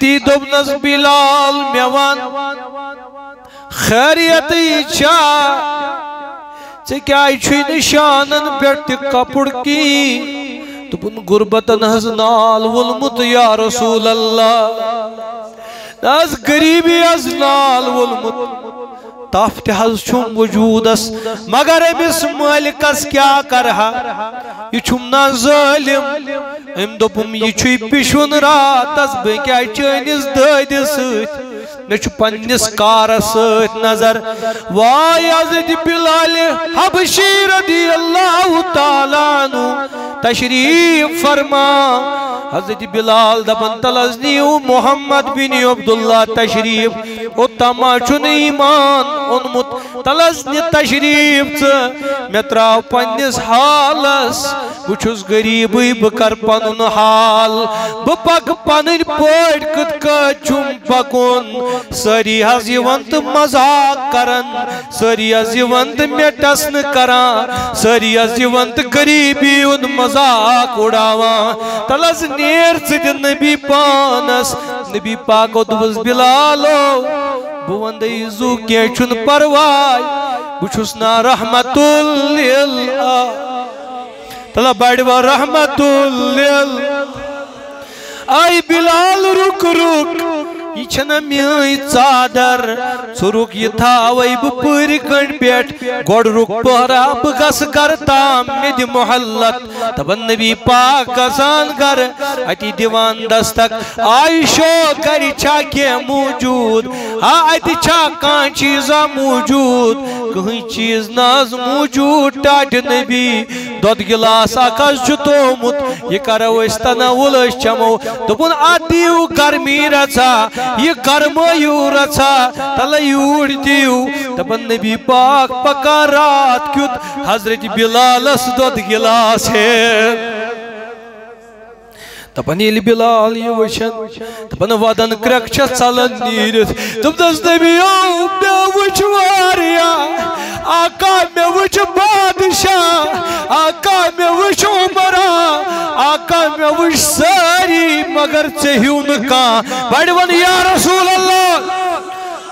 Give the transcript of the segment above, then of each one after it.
اتی دوبنس بلال میوان خیریتی چھا کیا چھوئی نشانن بیٹھ کپڑ کی تو بن غربتن ہز نال ولمت یا رسول اللہ از غریبی از نال ولمت تافت حض چھم وجودس مگر امس مالکس کیا کرہا یہ چھم نا ظالم ام دوپم یہ چھوئی پیشون راتس بے کیا چینس دائد سوت میں چھو پنیس کار سوت نظر وائی حضرت بلال حبشی رضی اللہ تعالیٰ عنہ تشریف فرما حضرت بلال دبن تلزنیو محمد بن عبداللہ تشریف او تماشن ایمان انمت تلزنی تشریف میں تراو پنیس حالس بچھس غریبی بکر پنن حال بپک پنن پوٹ کت کچھم پکن سری حض یونت مزاق کرن سری حض یونت میٹسن کران سری حض یونت غریبی ان مزاق اڑاوان تلز نیر سید نبی پانس نبی پاکو دوز بلالو بوندی زو کیچن پروائی بچھسنا رحمت اللہ تلا بڑھوا رحمت اللہ آئی بلال رک رک یہ چھنا میائی چادر سرک یہ تھاوئی بپوری کنڈ پیٹ گوڑ رک پہرا بگس کرتا مید محلت تب نبی پاک گزان گر اتی دیوان دستک آئیشو کری چھاکے موجود آئیتی چھاکان چیزا موجود کہیں چیز ناز موجود ٹاٹ نبی دود گلاس آکاش جتو مت یہ کرو استنا ولش چمو دبن آدیو گرمی رچا یہ گرمایو رچا تلا یوڑ دیو دبن نبی پاک پکا رات کیوت حضرت بلالس دود گلاس ہے تپن یل بلال یہ وشن تپن ودن کرک چھ ژلن نیرت تم دس نبیو مے وچ واریا آقا مے وچ بادشاہ آقا مے وچ عمرہ آقا مے وچ ساری مگر چہیون کا بڑ ون یا رسول اللہ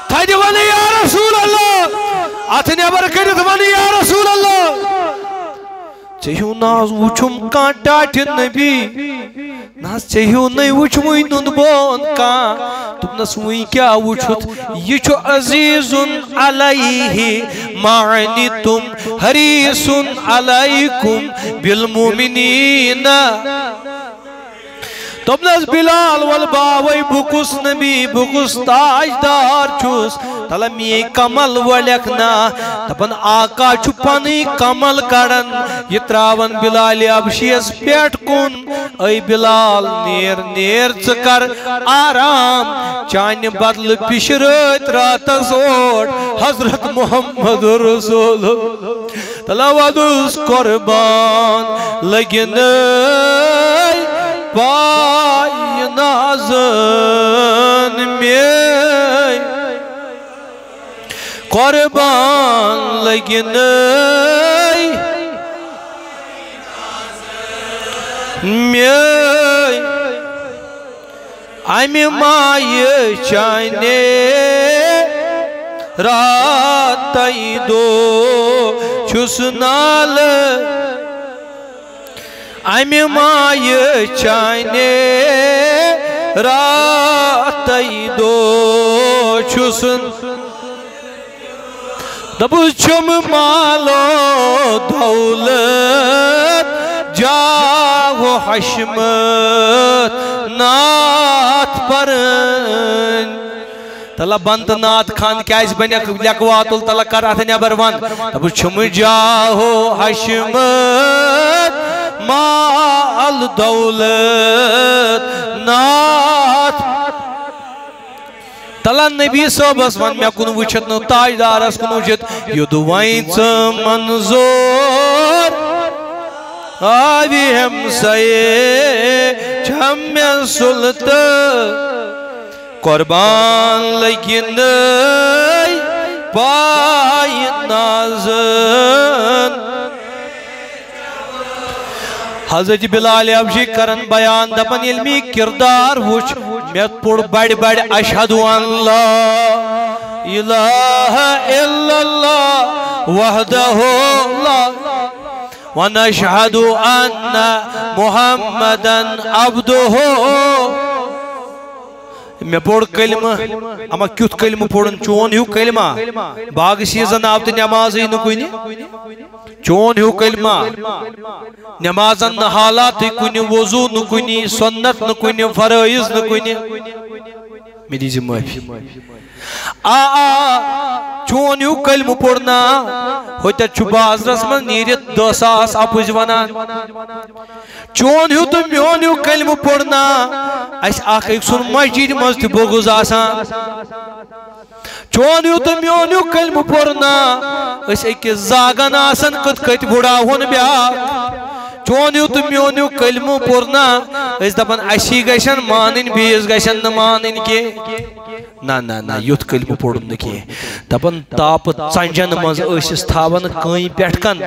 تھج ون یا رسول اللہ اتھ نیبر کرت ون یا رسول اللہ چہیو ناز وچھم کان ٹاٹ نبی ناز چہیو نئی وچھموئی نند بون کان تم نسوئی کیا وچھت یہ چھو عزیز علیہ معنی تم حریص علیکم بالمومنین تم نس بلال والباوی بکس نبی بکس تاجدار چھوس تلمی کمل ولیکنا تپن آقا چھپانی کمل کڑن یہ تراون بلال ابشیس پیٹ کن اے بلال نیر نیر چکر آرام چان بدل پشرت رات زوڑ حضرت محمد رسول تلاوادوس قربان لگن پای نازن میں قربان لگن میں امی مائی چانے رات دو چھس نال امی مائی چانے رات دو چھسن دبو چھم مالو دولت جاو حشمت نات پرن تلا بند نات خان کیس بنیک لکواتل تلا کرات نیبر ون دبو چھم جاو حشمت مال دولت نات تلا نبی صاحب اسوان میں کن وچھت نو تاجدار اس کن وچھت یدو وائن منظور آوی ہم سائے چھم سلط قربان لیکن پائی نازن حضرت بلال ابشی کرن بیان دپن علمی کردار وچ میں پڑ بڑ بڑ اشہد ان لا الہ الا اللہ وحدہ لا ونشہد ان محمدا عبدہ میں پوڑ کلمہ اما کیت کلمہ پوڑن چون ہیو کلمہ باغ سیزن آفت نماز ہی نکوینی چون ہیو کلمہ نمازن حالات نکوینی وضو نکوینی سنت نکوینی فرائض نکوینی میری زمائی چون ہیو کلمہ پوڑنا ہوتا چھباز رسمن نیریت 2 ساس اپوز ونان چون ہیو تو میون ہیو کلمہ پوڑنا اس آخ ایک سن مسجد مزتی بغض آسان چون ہیو تو میون ہیو کلمہ پوڑنا اس ایک زاگن آسان کت بڑا ہون بیا چون ہیو تو میون ہیو کلمہ پوڑنا اس دپن اسی گشن مانن بیس گشن نمانن کے نا یوت کلمہ پوڑن نکی دپن تاپ ژنجن مز اسس تھاون کئی پٹکن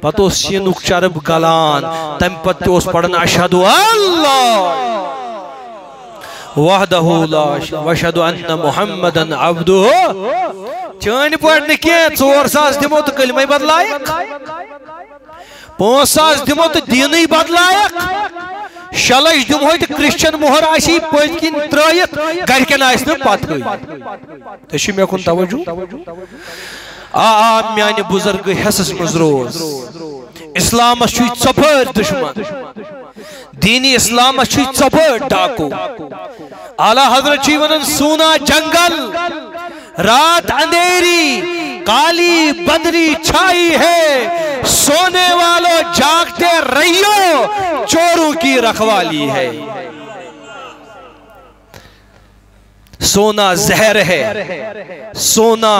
پتہ اس سینک چرب گلان تم پتہ اس پڑھن اشہد اللہ وحدہ لا واشہد ان محمدا عبدہ چین پڑھ نکی 4 ساس دمو تو کلمہ بدلائک 5 ساس دمو تو دینی بدلائک 6 لچھ دمو تو کرسچن مہر آسی پت کن ترائیت گرکن آسن پتہ تھی مے کن توجہ میانہ بزرگ حصص مز روز اسلامس چھ ژپٲرۍ دشمن دینی اسلامس چھ ژپٲرۍ ڈاکو اعلی حضرت چھ ونان سونا جنگل رات اندھیری کالی بدری چھائی ہے سونے والوں جاگتے رہیو چوروں کی رکھوالی ہے سونا زہر ہے سونا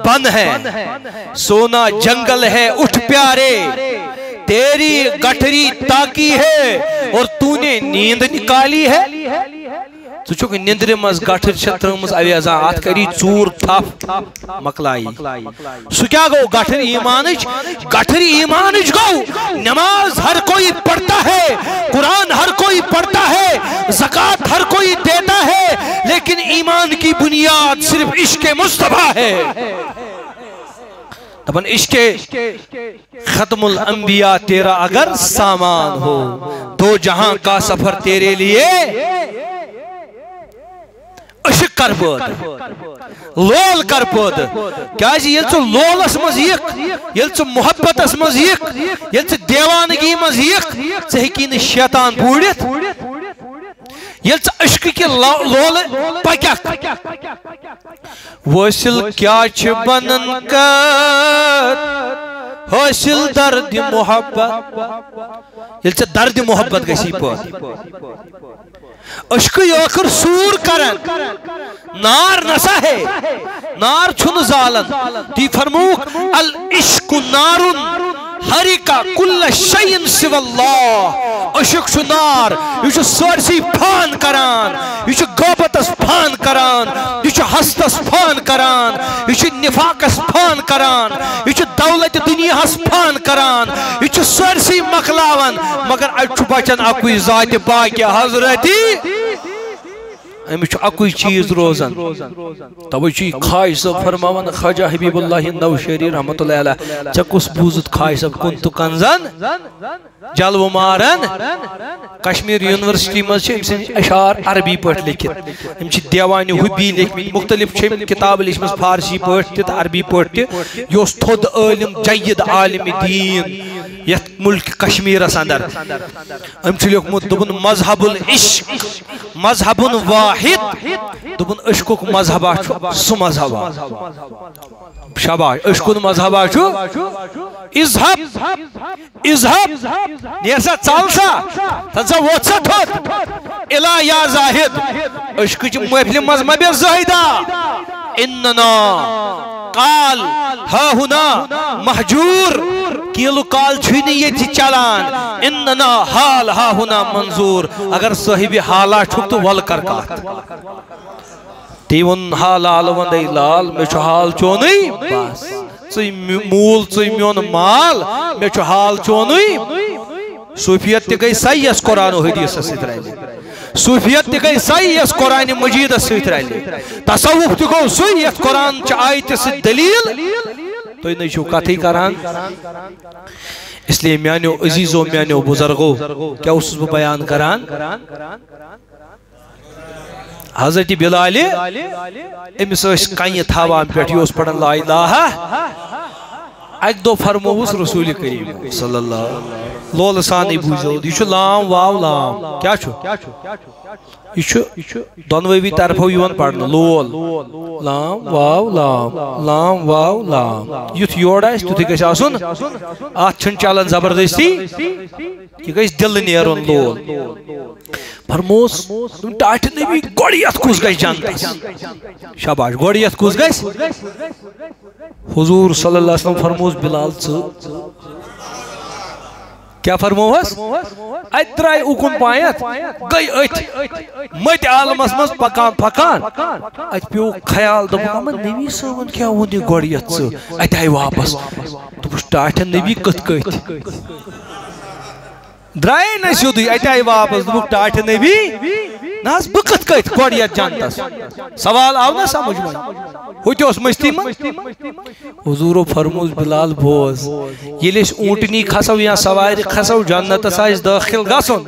بن ہے سونا جنگل ہے اٹھ پیارے تیری گٹھری تاکی ہے اور تو نے نیند نکالی ہے تو چونکہ نیندر مز گٹھر چھترمز اویزا آت کری چور تھاف مکلائی سو کیا گو گٹھر ایمانج گو نماز ہر کوئی پڑھتا ہے قرآن ہر کوئی پڑھتا ہے زکاة ہر کوئی دیتا ہے لیکن ایمان کی بنیاد صرف عشق مصطفیٰ ہے تبن عشق ختم الانبیاء تیرا اگر سامان ہو 2 جہاں کا سفر تیرے لیے عشق کر بود لول کر بود کیا یل ژٕ لولس مز یِکھ یل ژٕ محبتس مز یِکھ یل ژٕ دیوانگی مز یِکھ ژٕ ہیٚکی نہٕ شیطان بوٗڑِتھ یل ژٕ عشق کہ لول پکیکھ وٲصِل کیٛاہ چھِ بنن کر حٲصِل درد محبت یل ژٕ درد محبت گژھی پٲدٕ عشق ٲخر سوٗر کرن نار نسا ہے نار چھُنہٕ زالن تی فرموک العشق نارن حریقہ کل شیئن سوى اللہ عشق چھُ نار یہ چھُ سٲرسٕے فان کران یہ چھُ غٲبتس فان کران یہ چھُ حسدس فان کران یہ چھُ نفاقس فان کران یہ چھُ دولت دنیاہس فان کران یہ چھُ سٲرسٕے مکلاون مگر اَتہِ چھُ بچن اکوے ذاتِ باقیہ حضرتی امس چھُ اکوے چیز روزان توے چھُ خواج صٲب فرماوان خواجہ حبیب اللہ نوشہری رحمۃ اللہ علیہ ژےٚ کُس بوٗزُتھ خواج صٲب کُن تہٕ کنزن جلوٕ مارن کشمیر یونیورسٹی مز چھِ أمۍ سٕنٛدۍ اشعار عربی پٲٹھۍ لیکھِتھ أمۍ چھِ دیوانہِ حُبی لیکھمٕتۍ مختلف چھِ أمۍ کتابہٕ لیچھمٕژ فارسی پٲٹھۍ تہِ تہٕ عربی پٲٹھۍ تہِ یہِ اوس تھوٚد عٲلِم جید عالمِ دیٖن یتھ ملک کشمیرس اندر أمۍ چھُ لیوٚکھمُت دوٚپُن مذہب العشق مذہب واحد دوٚپُن عشقُک مذہبا چھُ سُہ مذہبا شاباش عشقُک مذہبا چھُ اذهب اذهب نیر سا ژل سا تھن سا ووت سا تھوٚد الا یا زاہد عشقٕچ محفلہِ منٛز مہ بیٚہہ زٲہِدا اننا قال ہا ہنا محجور کیلو کال چھُے نہٕ ییٚتہِ چلان اننا حال ہا ہنا منظور اگر صاحب حالا چھُکھ تہٕ وَلہٕ کر کتھ تی ووٚن ہا لال وندے لال مےٚ چھُ حال چونُے بس ژٕے موٗل ژٕے میون مال مےٚ چھُ حال چونُے صوفیت تہِ گٔے سیَس قرآن و حدیثس سۭتۍ رلہِ صوفیت تہ گئی سائی یس قرآن مجید ست رلے تصوف تہ گو سوی یت قرآن چ آیت ست دلیل تھی نی چھو کتھی کران اس لیے میانو عزیزو میانو بزرگو کیا اس بہ بیان کران حضرت بلال امس کنہ تھوان پہ یہ پڑھان لا الہ اک دو فرموس رسول کریم صلی اللہ لول سانے بوزو یہ لام واو لام کیا یہ دونوی طرفو یون پڑھنا لول لام واو لام لام واو لام یت یور آس تیتھے گژھِ آسُن اتھ چھُنہٕ چلان زبردستی یہ گژھِ دل نیرُن لول فرموس ٹاٹھ نبی گۄڈٕنیتھ کُس گژھِ جنتس شاباش گۄڈٕنیتھ کُس گژھِ حضور صلی اللہ علیہ وسلم فرموس بلال کیا فرموس ات درائے اکن پایت گئی ات مت عالمس مز پکان پکان ات پیو خیال دپان نبی صاحبن کیا ون یہ گۄڈٕنیتھ ات آئی واپس دوٚپُس ٹاٹھن نبی کتھ کٔتھۍ درائے نا سیودی ات آئی واپس دوٚپُکھ ٹاٹھ نبی نا بہ کتھ کٔتھۍ گۄڈٕنیتھ جنتس سوال آو نا سمجھ وۄنۍ ہوتہِ اوس مستی منٛز حضورو فرموس بلال بوز ییٚلہِ أسۍ اونٹنی کھسو یا سوارِ کھسو جنتس آسہِ دٲخل گژھُن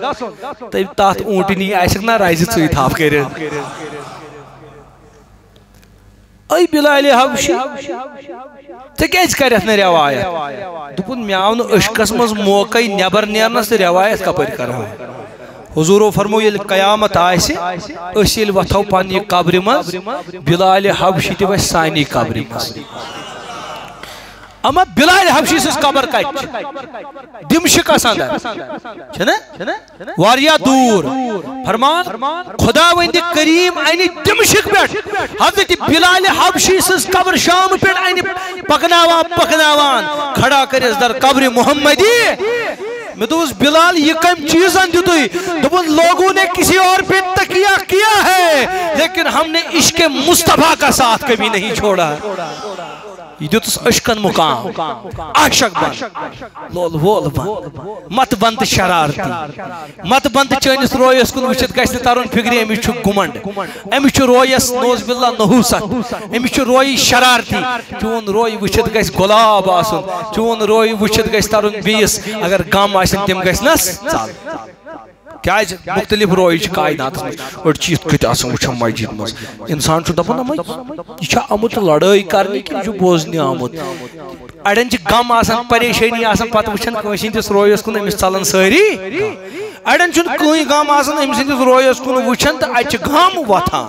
تیٚلہِ تتھ اونٹنی آسکھ نا رزِ ژٕے تھپھ کٔرِتھ اے بلال حبشی ژےٚ کیازِ کریتھ نہٕ روایت دوٚپُن مےٚ آو نہٕ اشکس منٛز موقعے نٮ۪بر نیرنس تہٕ روایت کپٲرۍ کرہا حضورو فرمو ییٚلہِ قیامت آسہِ أسۍ ییٚلہِ وتھو پننہِ قبرِ منٛز بلال حبشی تہِ وسہِ سانی قبرِ منٛز اما بلال حبشی سٕنٛز قبر کتہِ چھِ دمشقس اندر چھنا واریاہ دوٗر فرمان خداوند کریم انہِ دمشق پٮ۪ٹھ حضرت بلال حبشی سٕنٛز قبر شام پٮ۪ٹھ انہِ پکناوان پکناوان کھڑا کٔرِس در قبر محمدی میں دوست بلال یہ کم چیزاں دیتوئی دوپن لوگوں نے کسی اور پہ تکیہ کیا ہے لیکن ہم نے عشق مصطفیٰ کا ساتھ کبھی نہیں چھوڑا یہ دیتوس عشقن مقام عاشق بند لول وول بند مت بند شرارتی مت بند چینس رویس کن وچت گشت تارون فکری امی چھو گمنڈ امی چھو رویس نوز باللہ نحوست امی چھو روی شرارتی چون روی وچت گشت گلاب آسن چون روی وچت گشت تارون بیس اگر گام آسن تم گشت نس چال کیا مختلف روی چھ کائنات اور چیز کت آسن وچھا مسجد مز انسان چھو دپن اما یہ چھا آمت لڑائی کرنے کی جو بوزنی آمت اڑن چھ غم آسان پریشانی آسان پتہ وچھن کٲنٛسہِ ہٕنٛدِس رویس کُن أمِس ژلان سٲری اڑن چھُنہٕ کٕہٕنۍ غم آسان أمۍ سٕنٛدِس رویس کُن وٕچھان تہٕ اَتہِ چھِ غم وۄتھان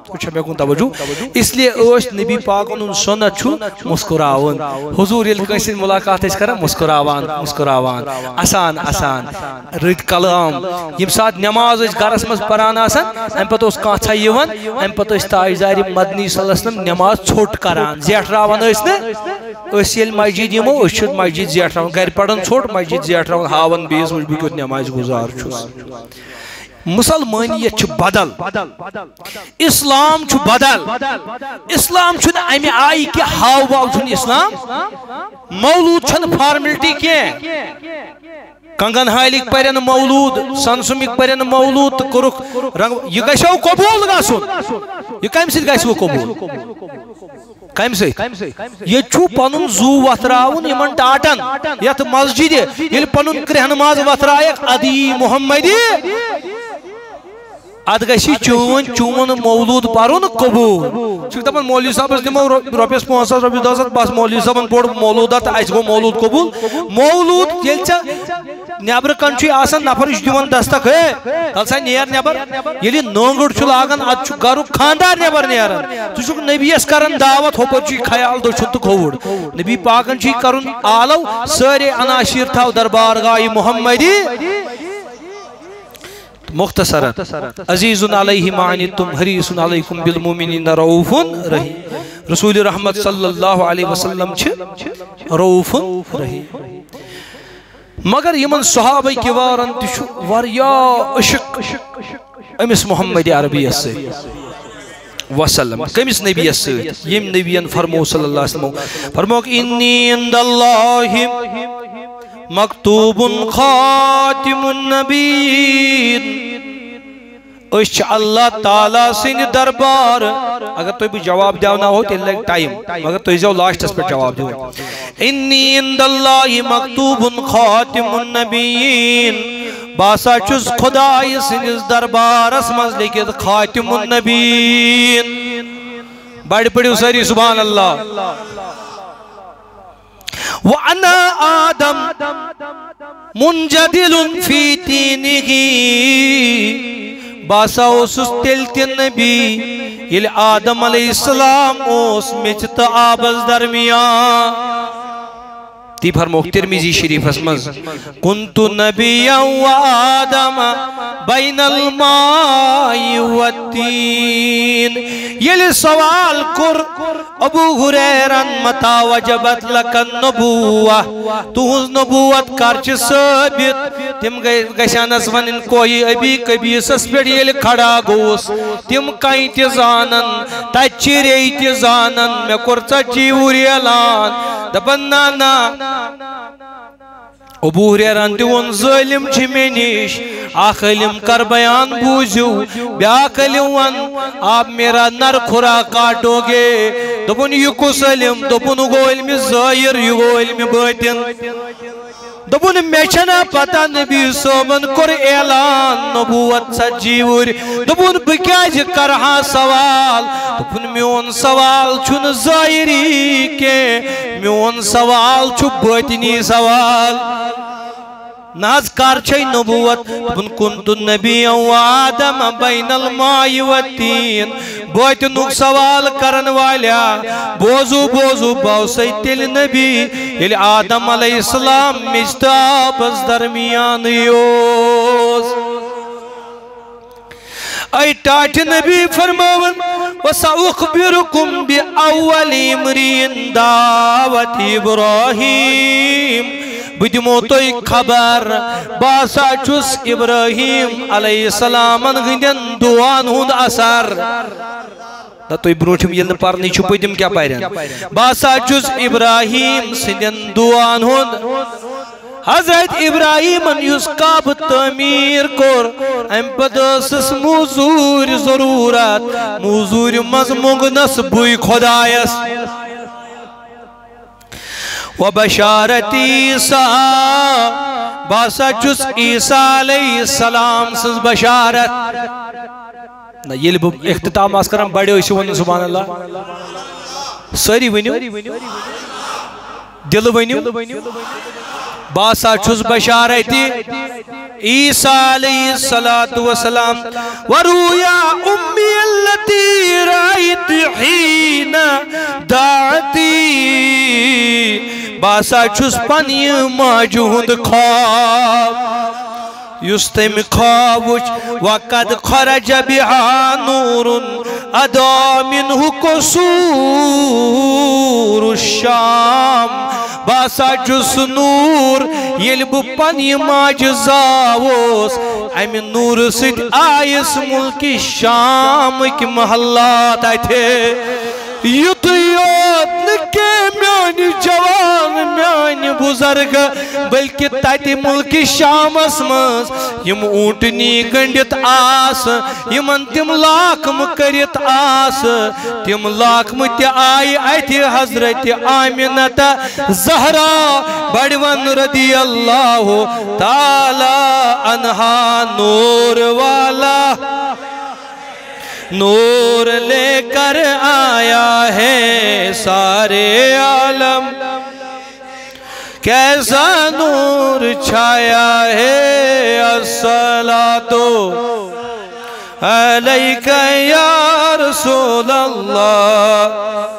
وٕچھا مےٚ کُن توجہ اس لیے ٲسۍ نبی پاکن ہُنٛد سُنت چھُ مسکراوُن حضوٗر ییٚلہِ کٲنٛسہِ سۭتۍ مُلاقات ٲسۍ کران مسکراوان مسکراوان اسان اسان رٕتۍ کلام ییٚمہِ ساتہٕ نٮ۪ماز ٲسۍ گرس منٛز پران آسان اَمہِ پتہٕ اوس کانٛہہ ژھاے یِوان اَمہِ پتہٕ ٲسۍ تاجدارِ مدنی صلی اللہ علیہ وسلم نٮ۪ماز ژھوٚٹ کران زیٹھراوان ٲسۍ نہٕ أسۍ ییٚلہِ مسجد یِمو أسۍ چھِ مسجد زیٹھراوان گرِ پران ژھوٚٹ مسجد زیٹھراوان ہاوان بیٚیِس وٕچھ بہٕ کیُتھ نٮ۪مازِ گُزار چھُس مسلمانیت چھُ بدل اسلام چھُ بدل اسلام چھُنہٕ امہِ آیہِ کہِ ہاو باو چھُنہٕ اسلام مولوٗد چھنہٕ فارملٹی کینٛہہ کنگن حالک پرن مولود سنسمک پرن مولود تو کرک رنگ یہ گژھو قبول گژھن یہ کم سۭتۍ گژھِ قبول کم سۭتۍ یہ چھُ پنن زو وتراون یمن ٹاٹن یتھ مسجد ییٚلہِ پنن کرہن ماز وترایک ادی محمدی اد گژھِ چون مولود پرن قبول چھ دپان مولوی صاحبس دمو رۄپیس 500 رۄپیس 10 بس مولوی صاحبن پوٚر مولوٗدا تہٕ اسہِ گوٚو مولوٗد قبول مولوٗد ییٚلہِ ژےٚ نیبرٕ کن چھُے آسان نفر یہِ چھُ دِوان دستک ہے تل سا نیر نیبر ییٚلہِ نٲنگٕر چھُ لاگان ادٕ چھُ گرُک خاندار نیبر نیران ژٕ چھُکھ نبیس کران دعوت ہوپٲرۍ چھُے خیال دٔچھُن تہٕ کھووُر نبی پاکن چھُے کرُن آلو سٲرے اناشیر تھاو دربارگاہ محمدی مختصرا عزیز علیہ ما عنتم حریص علیکم بالمؤمنین رؤوف رحیم رسول رحمت صلی اللہ علیہ وسلم چھ رؤوف رحیم مگر یمن صحابہ کبارن تہ واریاہ عشق امس محمد عربی وسلم کمس نبی ست یم نبیین فرمو صلی اللہ علیہ وسلم فرموک انی عند اللہ مکتوب خاتم النبیین اس اللہ تعالیٰ سن دربار اگر تو بھی جواب دیونا ہو تو لگ ٹائم مگر تو اسے لاسٹس پر جواب دیو انی اند اللہ مکتوب خاتم النبیین باسا چوز خدای سنس دربار اسمز لکھت خاتم النبیین بڑی پڑی ساری سبحان اللہ وَأَنَا آدم منجدل فی دینہی باسا اوسس تلت نبی یل آدم علیہ السلام اوس مچت آبز درمیان تی فرموک ترمیزی شریف اسمز کنت نبیا و آدم بین الماء والتین یل سوال کر ابو حریرن متا وجبت لکن نبوہ تہذ نبوت کرچ ثابت تم گشانس ونن کوئی ابی کبیسس پر یل کھڑا گوس تم کئی تی زانن تچی ری تی زانن میں کرچا چیوری اعلان دپن نانا ابو حریران دیون ظالم چھ میں نش آخ علم کر بیان بوزیو بیاک علم آپ میرا نر خورا کاٹو گے دپن یہ کس علم دپن گو علم ظاہر یہ گو علم باطن دپن میں چھنا پتہ نبی صوبن کر اعلان نبوت سجیور دپن بکیاج کرہا سوال دپن میون سوال چھن ظاہری کے میون سوال چھو باطنی سوال ناز کار چھئی نبوت دپن کنت نبی و آدم بین الماء والتین باطنک سوال کرن والیا بوزو بوزو باوسی تل نبی یل آدم علیہ السلام مجتابز درمیان یوز اے ٹاٹ نبی فرماون وَسَأُخْبِرُكُمْ بِأَوَّلِ امْرِئٍ دعوت ابراہیم بدمو توی خبر باسا چس ابراہیم علیہ السلام ہندین دعان ہند اثر دا توی بروٹھم یلن پارنی چھپوی دم کیا پائرین باسا چس ابراہیم سندین دعان ہند حضرت ابراہیم یس کعب تعمیر کور ام پدسس موزور ضرورت موزور مزمونگنس بوی خدایس وبشارت عیسیٰ باسا چس عیسیٰ علیہ السلام سز بشارت یہ اختتام آس کرم بڑے ہوئی ون سبحان اللہ ساری ونیو دل ونیو باسا چس بشارت عیسیٰ علیہ السلام ورویا امی اللتی رائت حین دعتی باسا چس پنی ماجہند خواب یستم خوابوچ وقد خرج بها نور ادا منه قصور الشام باسا چس نور یلب پنی ماجزاوس ام نور سید آئیس ملک شام کی محلات آئے تھے یوت نکے میانی جوان میانی بزرگ بلکہ تاتی ملک شام اسمس یم اونٹنی گنڈت آس یمن تم لاکم کرت آس تم لاکم تی آئی ایتی حضرت آمینتا زہرا بڑون رضی اللہ تعالی عنہا نور والا نور لے کر آیا ہے سارے عالم کیسا نور چھایا ہے الصلاۃ علیک یا رسول اللہ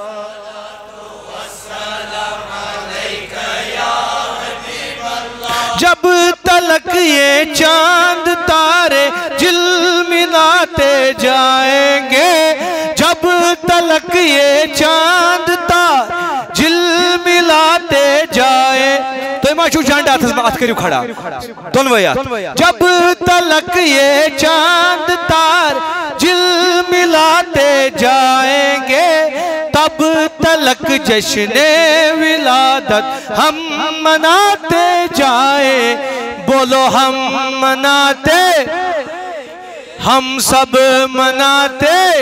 جب تلک یہ چاند تارے جلملاتے جائیں گے جب تلک یہ چاند تارے جلملاتے جائیں تو ماشو چاند آت کریو کھڑا دونویات جب تلک یہ چاند تارے جلملاتے جائیں گے تب تلک جشن ولادت ہم مناتے جائیں بولو ہم مناتے ہم سب مناتے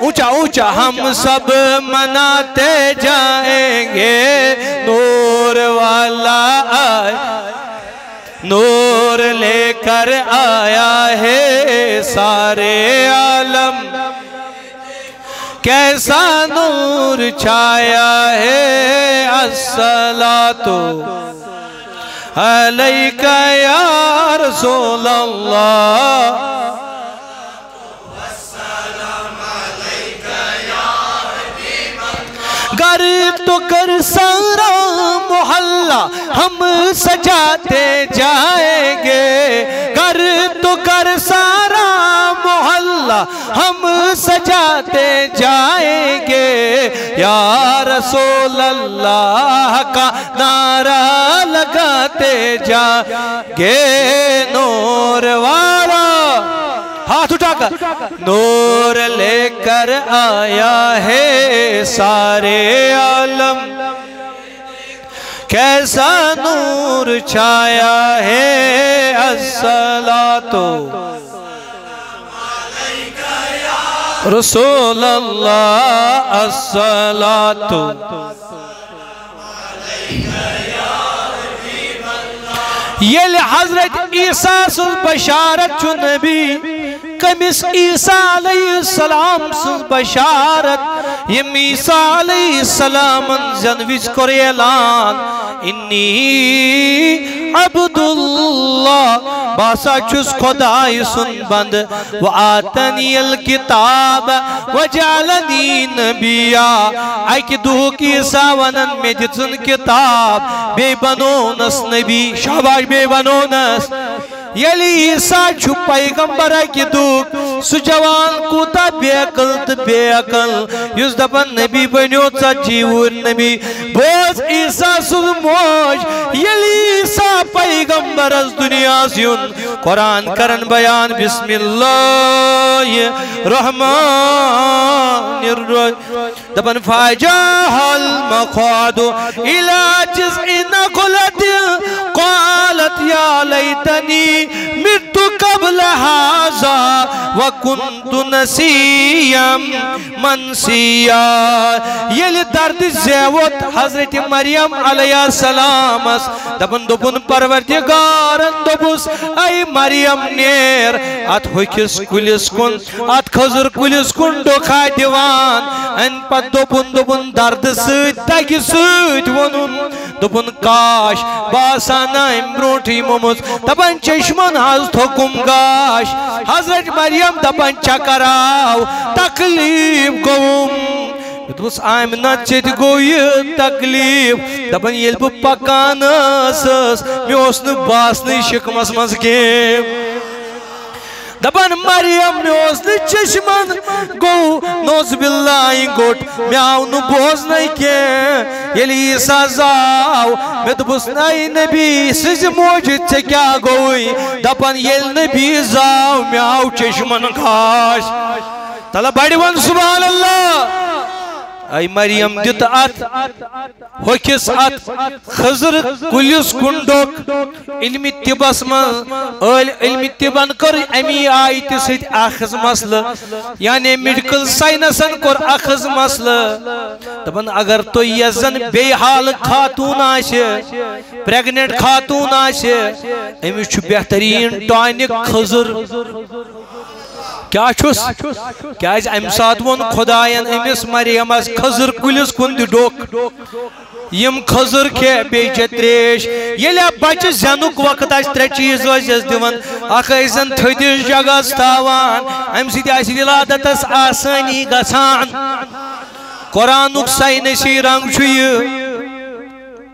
اونچا اونچا ہم سب مناتے جائیں گے نور والا آئے نور لے کر آیا ہے سارے عالم کیسا نور چھایا ہے الصلاۃ علیک یا رسول اللہ گر تو کر سارا محلہ ہم سجاتے جائیں گے گر تو کر سارا محلہ ہم سجاتے جائیں گے یا رسول اللہ کا نعرہ لگاتے جائیں گے نور والا ہاتھ اٹھا کر نور لے کر آیا ہے سارے عالم کیسا نور چھایا ہے الصلاۃ رسول اللہ الصلاۃ یل حضرت عیسیٰ سن بشارت چو نبی کمس عیسیٰ علیہ السلام سن بشارت یم عیسیٰ علیہ السلام زنویز کر اعلان انی عبداللہ باسا چس خدای سن بند وآتنی الکتاب وجعلنی نبیا ایک دوک عیسیٰ ونن میں دتن کتاب بے بنونس نبی شاباش بے بنونس یلی عیسیٰ چھو پیغمبر کی دوک سو جوان کوتا بے عقل تا بے عقل یس دپن نبی بنیو تا جیور نبی بوز عیسیٰ سو موج یلی عیسیٰ پیغمبر از دنیا سیون قرآن کرن بیان بسم اللہ الرحمن الرحیم دپن فاجاہ المخاد الى جزء نقلت قالت یا لیتنی مت قبل هذا وكنت نسيا منسيا یل درد زیوت حضرت مریم علیہ السلام دپن پروردگارن دپس اے مریم نیر ات ہوکس کلس کن ات خضر کلس کن ڈوکھا دیوان ان پت دپن درد سۭتۍ تگہِ سۭتۍ ونن دپن کاش باسانا امبروٹھی مومس دپن چشمن حض تھوکم گاش حضرت مریم دپن چکر آو تکلیف گوم دپس آمنہ چت گو یہ تکلیف دپن یل بہ پکان ٲسٕس مےٚ اوس نہٕ باسنٕے شکمس منٛز کینٛہہ دپن مریم مےٚ اوس نہٕ چشمن گو نوز باللہ گوٹ مےٚ آو نہٕ بوزنٕے کینٛہہ ییٚلہِ عیسیٰ زاو مےٚ دوٚپُس اے نبی سٕنٛزِ موجہِ ژےٚ کیٛاہ گوٚوُے دپن ییٚلہِ نبی زاو مےٚ آو چشمن گاش تلا بڑِ ون سبحان اللہ اے مریم دت ات ہوکس ات خضر کلس کن ڈوک علم طبس من علم طبن کر امی آیت سید اخذ مسل یعنی میڈیکل سائنسن کر اخذ مسل دپن اگر تو یہ زن بے حال خاتون آشے پریگننٹ خاتون آشے امی چھو بہترین ٹانک خضر کیا چھس کیا ام سات ون خداین امس مریم اس خضر کلس کن ڈوک یم خضر کھے بیچ تریش یلیا بچ زنک وقت اس ترے چیز وجس دیون اخ ایزن تھدس جگہ تھاوان ام سۭتۍ آسہِ ولادتس آسانی گژھان قرآنُک ساینسی رنگ چھُ یہِ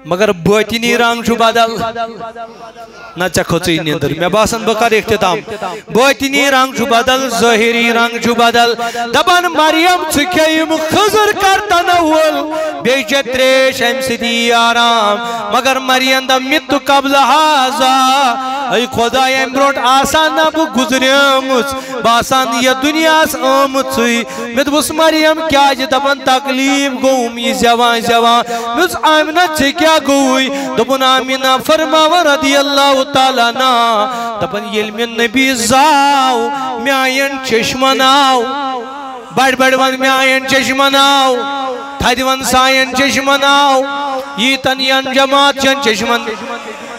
مگر باطنی رنگ چھُ بدل نہ ژےٚ کھٔژٕے نیندٕر مےٚ باسان بہٕ کر اختتام باطنی رنگ چھُ بدل ظٲہری رنگ چھُ بدل دپان مریم ژٕ کھے یِم خضر کر تنوُل بیٚیہِ چے تریش امہِ سۭتۍ یی آرام مگر مریم دپ مِتُ قبل ہازا اے خۄداے امہِ برونٛٹھ آسان نہ بہٕ گُزریمٕژ باسان یتھ دُنیاہس آمٕژٕے مےٚ دوٚپُس مریم کیازِ دپان تکلیٖف گوٚوُم یہِ زٮ۪وان زٮ۪وان مےٚ دوٚپُس آمنہ ژےٚ کیٛاہ کیا گوئی دبن آمینہ فرماو رضی اللہ تعالیٰ نا دبن یل میں نبی زاو میاین چشمناو بڑ بڑ ون میاین چشمناو تھد ون سائن چشمناو ییتن ین جماعت چن چشمن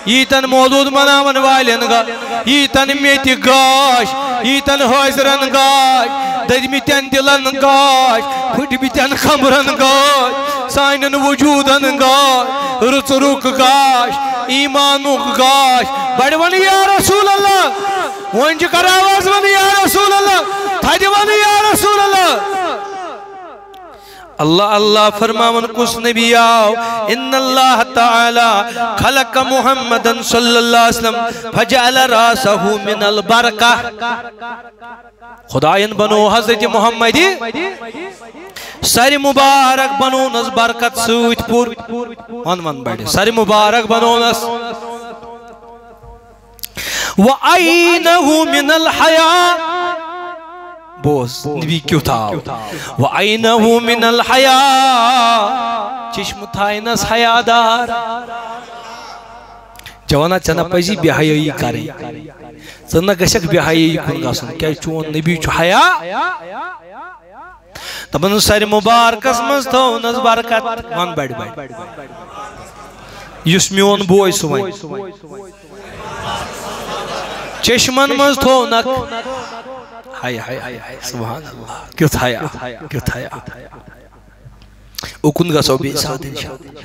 ییتن مولود مناون والن گا ییتن میتی گاش ییتن حاضرن گاش ددمتن دلن گاش پھٹمتن خمرن گاش سائنن وجودن گاش رچ رک گاش ایمانک گاش بڑ ون یا رسول اللہ ونج کر آواز ون یا رسول اللہ تھد ون یا رسول اللہ اللہ اللہ فرماون کس نبی آو ان اللہ تعالی خلق محمدن صلی اللہ علیہ وسلم فجعل راسہو من البرکہ خدایان بنو حضرت محمدی سر مبارک بنو نس برکت سوت پور ون بڑی سر مبارک بنو نس وَعَيْنَهُ مِنَ الْحَيَاءِ بوس نبی کیوں تھا وَعَيْنَهُ مِنَ الْحَيَاءِ چشم تھائنس حیادار جوانا چنا پزی بیہائی کریں چنا گشک بیہائی کن گاسن کیا چون نبی چو حیا تبن سر مبارکس مز تھو نز برکت ون بڑ بڑ یس میون بوئی سوائن چشمن مز تھو نک ہائے ہائے ہائے سبحان اللہ کیوں تھایا کیوں تھایا اکن گا سو بی ساتھ انشاءاللہ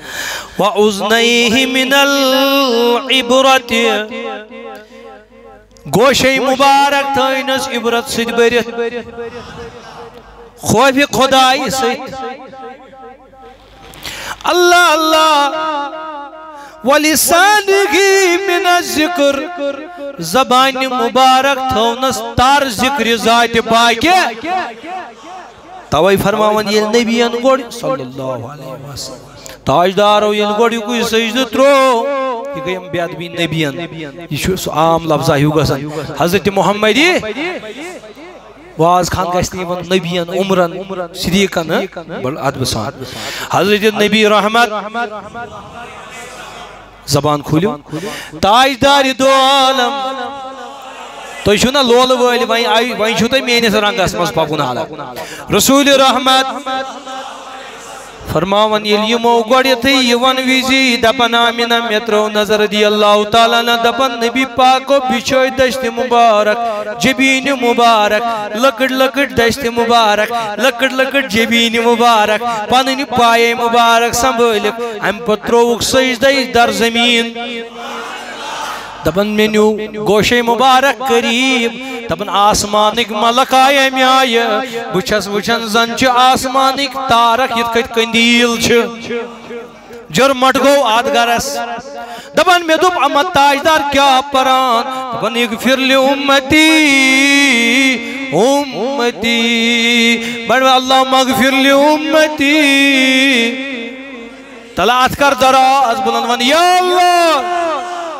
وَعُزْنَيْهِ مِنَ الْعِبْرَةِ گوشی مبارک تھائنس عبرت سید برت خوف خدای سید اللہ اللہ وَلِسَانِهِ مِنَ الذِّكْر زبان مبارک تھونس تار ذکر ذات پاکے توائی فرماون یہ نبیان گوڑی صلی اللہ علیہ وسلم تاجدارو یہ گوڑی کوئی سجد ترو یہ گئی ہم بیاد بھی نبیان یہ شو عام لفظہ ہی ہوگا سن حضرت محمدی واز خان گشتی ون نبیان عمران صدیقان بل عدب سان حضرت نبی رحمت زبان کھولیو تاجدار دو عالم تو یہ نا لول والی وائن چھو تو مینس رنگس مز پاکون حالا رسول رحمت فرماون یلیمو گوڑی تھی یوان ویزی دپن آمینہ میترو نظر دی اللہ تعالیٰ نا دپن نبی پاکو بچوئی دشت مبارک جبین مبارک لکڑ لکڑ دشت مبارک لکڑ لکڑ جبین مبارک پاننی پائے مبارک سنبھلک ہم پتروک سجدائی در زمین دپن منیو گوشے مبارک قریب دپن آسمانک ملک آئے میں آئے بچھس وچھن زنچ آسمانک تارک یت کت کندیل چھ جرمٹ گو آدگرس دپن میں دپ امت تاجدار کیا پران دپن اغفر لی امتی امتی بڑھ اللہ مغفر لی امتی طلعت کر دراز بلند ون یا اللہ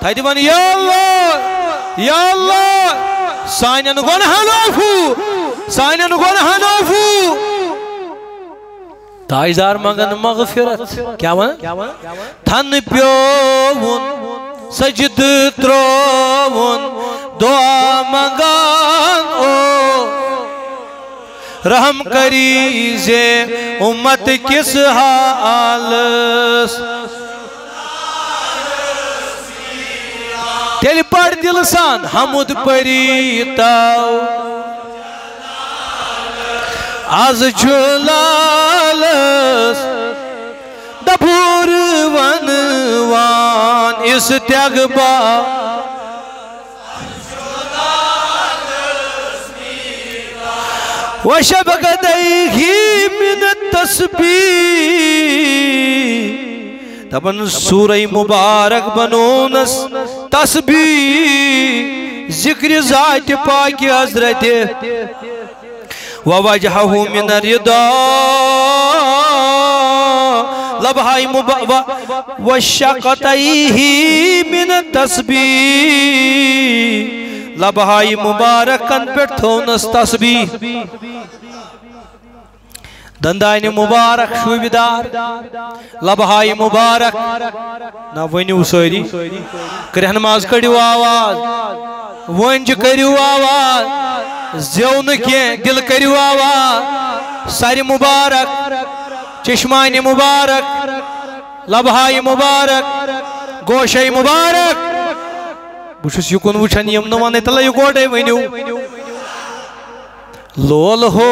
تھائیدی بانی یا اللہ سائنین گناہ نوفو سائنین گناہ نوفو تاجدار مگن مغفرت کیا ون تھن پیوون سجد تروون دعا مگان او رحم کریزے امت کس حالس تیل پڑھ دل سان حمد پریتاو آز جلالس دبور ونوان اس تیغبا وشبگدائیہی من التسبیح تبن سورہ مبارک بنونس تسبیح ذکر ذات پاک حضرت ووجہہو من الرضا لبہائی وشقتائیہی من التسبیح لبہائی مبارکن پر تھونس تسبیح دندان مبارک شوبدار لبہائی مبارک نا ونیو ساری کرہ نماز کڑیو آواز ونج کریو آواز زیو نکی دل کریو آواز ساری مبارک چشمان مبارک لبہائی مبارک گوشائی مبارک بچھس یکن وچھن یم نوانے تلا یکوٹے ونیو لول ہو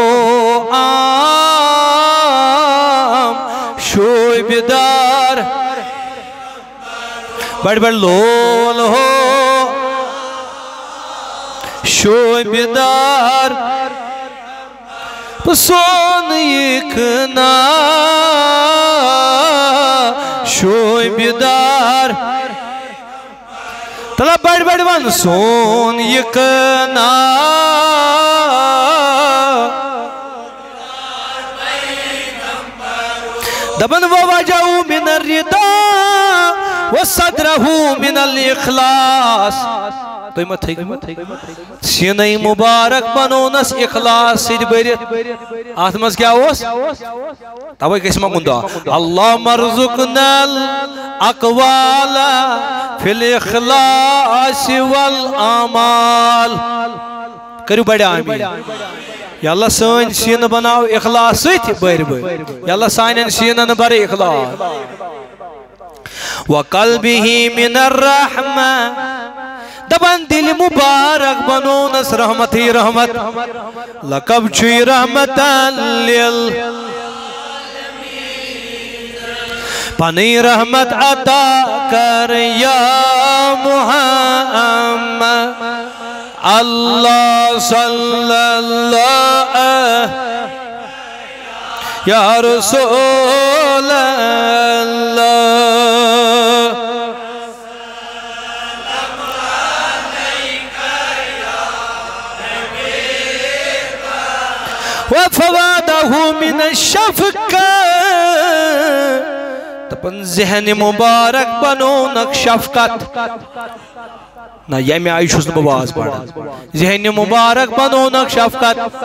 شوبدار بڑ بڑ لول ہو شوبدار سون یکنا شوبدار تلا بڑ بڑ ون سون یکنا دبن ووجهه من الرضا وصدره من الاخلاص تو مت سینہ مبارک بنونس اخلاص سید برت آتمز کیا ہوس توے کس مگن دعا اللہم ارزقنا الاقوال فی الاخلاص والاعمال کرو بڑے آمین یا اللہ سین سین بناو اخلاص سیت بر بر یا اللہ سانین سینن بر اخلاص وقلبه من الرحمة دبن دل مبارک بنونس رحمتی رحمت لقب چوی رحمتا لیل پانی رحمت عطا کر یا محمد اللہ صلی اللہ یا رسول اللہ وفواده من الشفقة تپن ذہن مبارک بنونک شفقت نا یمی آئیشوز نبواز پڑھا ذہن مبارک بنونک شفقت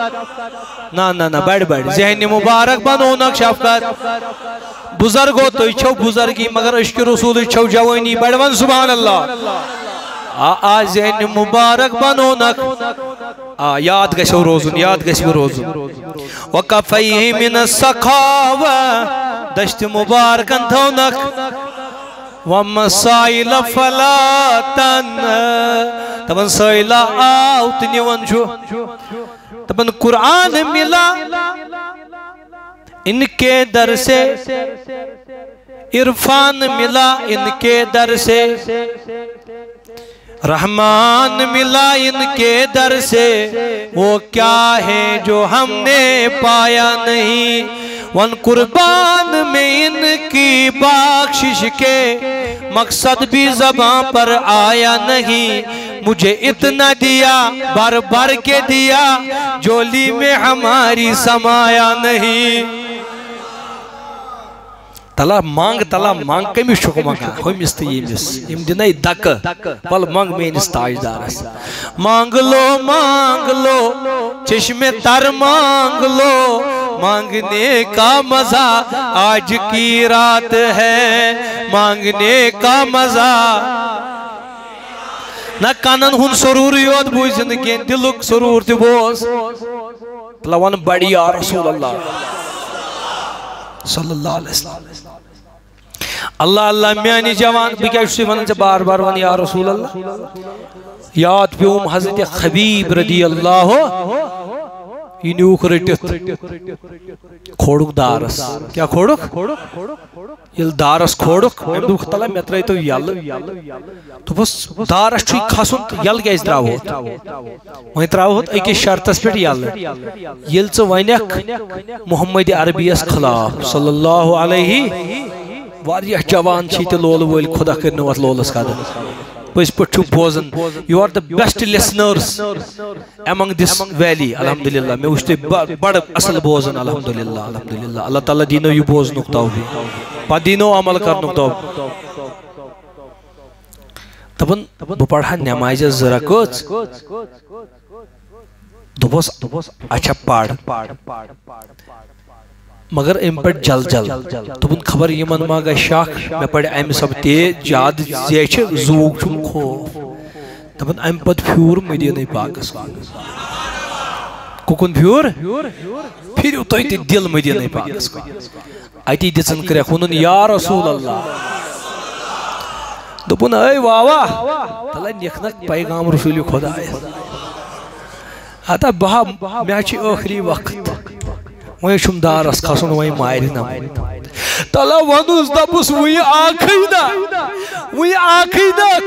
نا نا نا بڑھ بڑھ ذہن مبارک بنونک شفقت بزرگو تو چھو بزرگی مگر عشق رسول چھو جوانی بڑھ ون سبحان اللہ ذہن مبارک بنونک یاد گشو روزن یاد گشو روزن وقفیہ من السخاوہ دشت مبارکن تھونک ومسائل فلاتن تبن سائلہ آوت نیون چھو تبن قرآن ملا ان کے در سے عرفان ملا ان کے در سے رحمان ملا ان کے در سے وہ کیا ہے جو ہم نے پایا نہیں ون قربان میں ان کی بخشش کے مقصد بھی زبان پر آیا نہیں مجھے اتنا دیا بار بار کے دیا جولی میں ہماری سمایا نہیں تلا مانگ کمی شکو مانگا ہمیس تو یہ مس ام دنائی دک پل مانگ میں انس تاج دارس مانگ لو چشم تر مانگ لو مانگنے کا مزہ آج کی رات ہے مانگنے کا مزہ نہ کانن ہن سرور یود بوئی زندگی دلک سرور تی بوز تلا ون بڑی یا رسول اللہ صلی اللہ علیہ وسلم اللہ اللہ میانی جوان بکیا شسی ونن سے بار بار ون یا رسول اللہ یاد پیوم حضرت خبیب رضی اللہ یہ نیوک رٹت کھوڑک دارس کیا کھوڑک یل دارس کھوڑک میں دوک تلا میں ترائی تو یل تو بس دارس چھوئی کھاسن یل گیز دراو ہوتا وہیں دراو ہوتا ایک شرطس پیٹ یل چو وینک محمد عربی اس خلاف صلی اللہ علیہ واریہ جوان چیتے لول وول خدا کرنو ات لولس کادن بس پٹھو بوزن you are the best listeners among this valley الحمدللہ میں وشتے بڑا اصل بوزن الحمدللہ اللہ تعالیٰ دینو یہ بوز نکتاو بھی پا دینو عمل کر نکتاو تبن بپڑھا نمائز زرکوچ دوبس اچھا پاڑ مگر ام پہ جل جل دپن خبر یمن ما گئی شاخ میں پڑ ام سب تیز زیادہ زیچ زوگ چھم خوف دپن ام پت پھیور مدینہ پاکس ککن پھیور پھر توی تی دل مدینہ پاکس اتی دسن کرے خونن یا رسول اللہ دپن اے واوا تلا نکھنک پیغام رسول خدا ہے آتا بہا میں چی آخری وقت وہیں شم دارس کھسن وہیں مائری نم تلا ونوز دپس وہی آخیدہ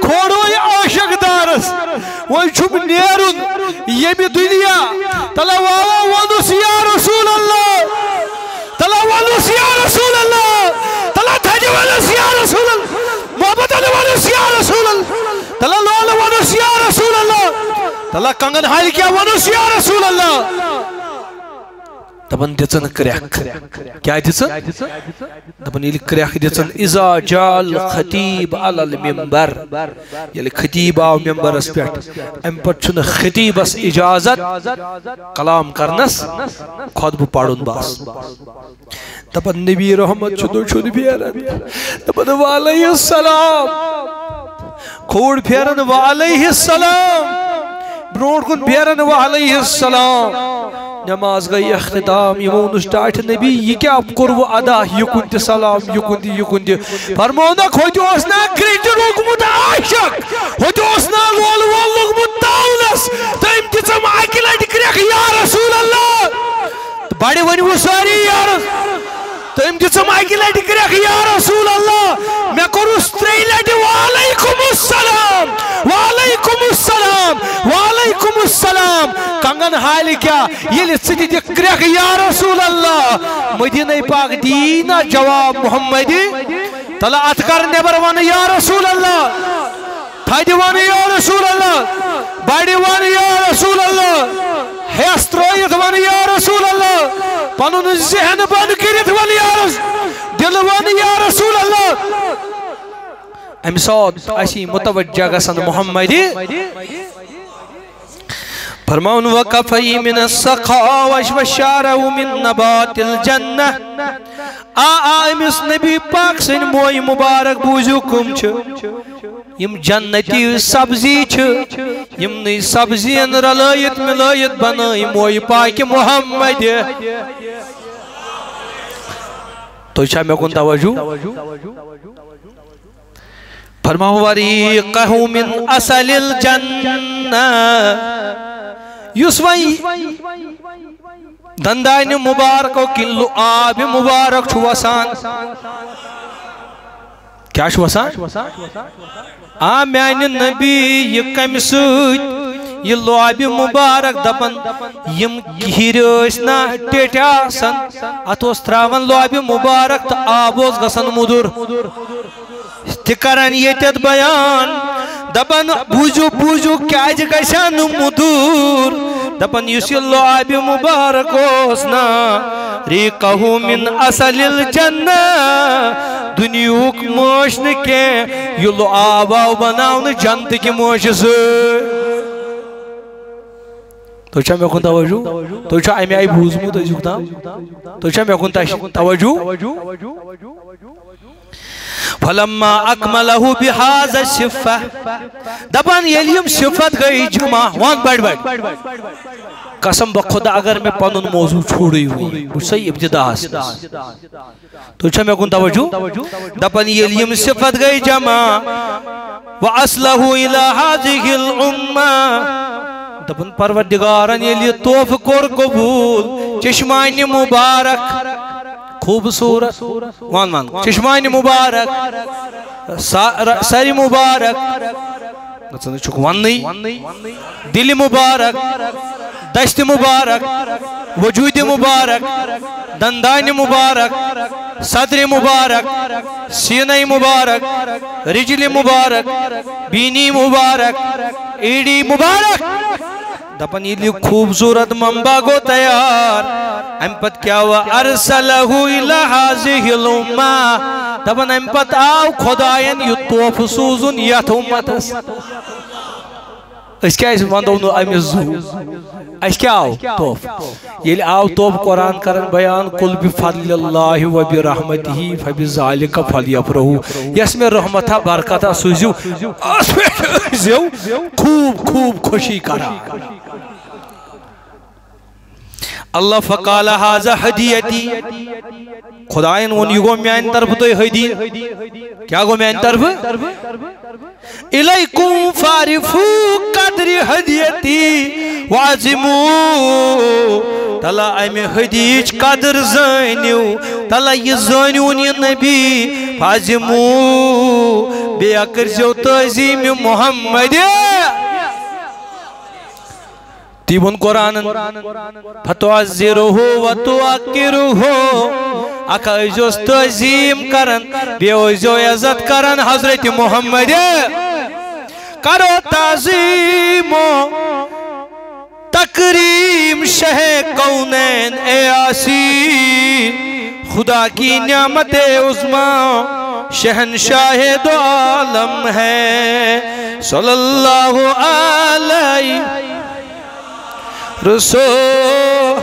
کھوڑو یہ عاشق دارس وہیں شم نیرن یہ بھی دنیا تلا واوا ونوز یا رسول اللہ تلا ونوز یا رسول اللہ تلا تھجی ونوز یا رسول اللہ محبت علی ونوز یا رسول اللہ تلا لولا ونوز یا رسول اللہ تلا کنگن حال کیا ونوز یا رسول اللہ دپن دچن کریک کیا دچن دپن یلی کریک دچن اذا جال خطیب علی المنبر یلی خطیب آو منبرس پیٹ ام پت چھن خطیبس اجازت کلام کرنس خطب پڑھن باس دپن نبی رحمت چھنو چھن پھیرن دپن وعلیہ السلام کھوڑ پھیرن وعلیہ السلام برونٹ کن پھیرن وعلیہ السلام نماز گئی اختتام یمون سٹارٹ نبی یہ کیا کرو ادا یہ کن سلام یہ کن فرمونک ہوتی اسنا گریٹ روگمت عاشق ہوتی اسنا لول لگمت تاولس تیم تیسم آکی لائٹ کریک یا رسول اللہ بڑی ونی وہ ساری یا رسول تیم تیسم آکی لائٹ کریک یا رسول اللہ میں کرس تری لائٹ وعلیکم السلام وعلیکم السلام وعلیکم السلام کنگن حالی کیا یہ لسیدی دکریک یا رسول اللہ مدینہ پاک دینا جواب محمدی تلا اتکار نیبر وان یا رسول اللہ تھائیدی وان یا رسول اللہ بائیدی وان یا رسول اللہ حیسترویت وان یا رسول اللہ پانون ذہن بان کریت وان یا رسول دل وان یا رسول اللہ امی صوت ایسی متوجہ گسن محمدی فرماؤن وَقَفَيْ مِنَ السَّقَاوَشْ وَشَارَهُ مِن نَبَاتِ الْجَنَّةِ امس نبی پاک سن موئی مبارک بوزو کم چھ یم جنتی سبزی چھ یم نئی سبزی ان رلائیت ملائیت بنائی موئی پاک محمد تو چھا میں کن توجہ فرماؤ وَرِيقَهُ مِن أَصَلِ الْجَنَّةِ یسوائی دندائن مبارک و کلو آب مبارک چھو وسان کیا چھو وسان آمیان نبی یہ کم سوچ یہ لو آب مبارک دپن یم گھیرسنا ٹیٹا سن اتوس تراون لو آب مبارک تا آبوز گسن مدر تکرن یتت بیان دپن بوجو کیاج گشان مدور دپن یسی اللہ آب مبارک اوسنا ریقہو من اصل الجنہ دنیوک موشن کے یلو آباو بناون جنت کی موشس تو چھا میں کن توجہ تو چھا امی آئی بوزمو تو جھکتا تو چھا میں کن توجہ فلما اکملہو بحاظ الشفہ دپان یلیم شفت گئی جمع وان بڑھ قسم بخدا اگر میں پنن موضوع چھوڑی ہوئی وہ صحیح ابتدا ہے تو چھا میں کن توجہ دپان یلیم شفت گئی جمع وَأَسْلَهُ إِلَىٰ هَذِهِ الْأُمَّةِ دپن پروردگارن یلی توف کور قبول چشمائن مبارک خوبصورت وان چشمائن مبارک سری مبارک چک ونی دل مبارک دشت مبارک وجود مبارک دندان مبارک صدر مبارک سینہ مبارک رجل مبارک بینی مبارک ایڈی مبارک دپن یہ خوبصورت منبع گو تیار امپت کیا ہوا ارسلہو الہ هذه الامہ دپن امپت آو خدایان یہ توف سوزن یت امت اس کیا وندو نو امس زو اس کیا آو توف یل آو توف قرآن کرن بیان قل بفضل اللہ و برحمتہ فبذالک فلیفرحوا یس میں رحمت برکت سوزیو اس پہ زیو خوب خوب خوشی کرا اللہ فقال هذا ہدیتی خدایان ون یہ گو میان طرف تو ہدی کیا گو میان طرف الیکم فارفو قدر ہدیتی وعظمو تلا امی ہدیچ قدر زانیو تلا یہ زانیون یہ نبی فعظمو بے اکر جو تعظیم محمد تیبون قرآن فتعذرہو و توقرہو اکا ایزوز تعظیم کرن بے ایزو عزت کرن حضرت محمد کرو تعظیم و تکریم شہ کونین اے آسی خدا کی نعمت عظمہ شہنشاہ دو عالم ہے صلی اللہ علیہ رسول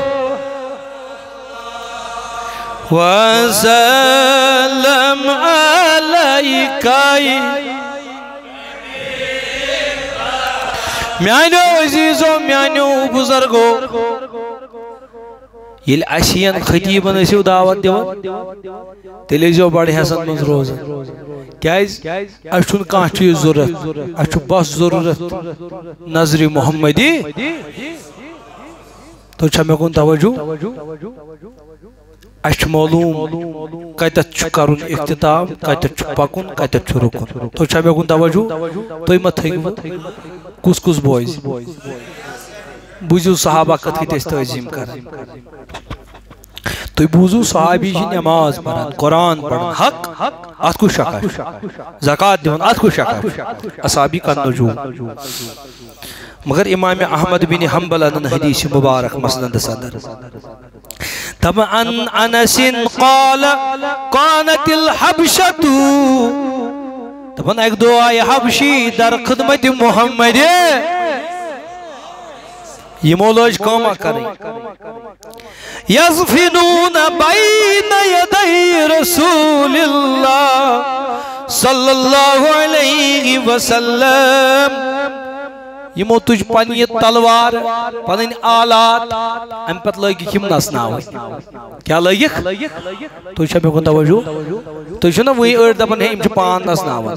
وسلم علیکائی میانو عزیزو میانو بزرگو یل اشین خطیبن اسیو دعوت دیوان تیلی جو بڑی حسن منز روز کیاز اشتون کان چیز ضرورت اشتو بس ضرورت نظر محمدی تو چھمیں کن توجہ اچھ معلوم کتت چکرن اختتام کتت چپکن کتت چرکن تو چھمیں کن توجہ تو مت کس کس بوئز بوزو صحابہ کتھیت استعظیم کرن تو بوزو صحابی جی نماز پڑھن قرآن پڑھن حق ات کو شکر زکاة دیون ات کو شکر اصحابی کا نجوم مگر امام احمد بن حنبل ان حدیث مبارک مسند صدر تب انس قال قانت الحبشة تب ایک دعائی حبشی در خدمت محمد یہ مولوج قومہ کریں یزفنون بین یدی رسول اللہ صلی اللہ علیہ وسلم یہ مو تجھ پنی تلوار پنن آلات ام پت لگی کم نسناوی کیا لگی تو چھا میں کن توجہ تو چھا نا وہی ارد دپن ہے ام چھا پان نسناوی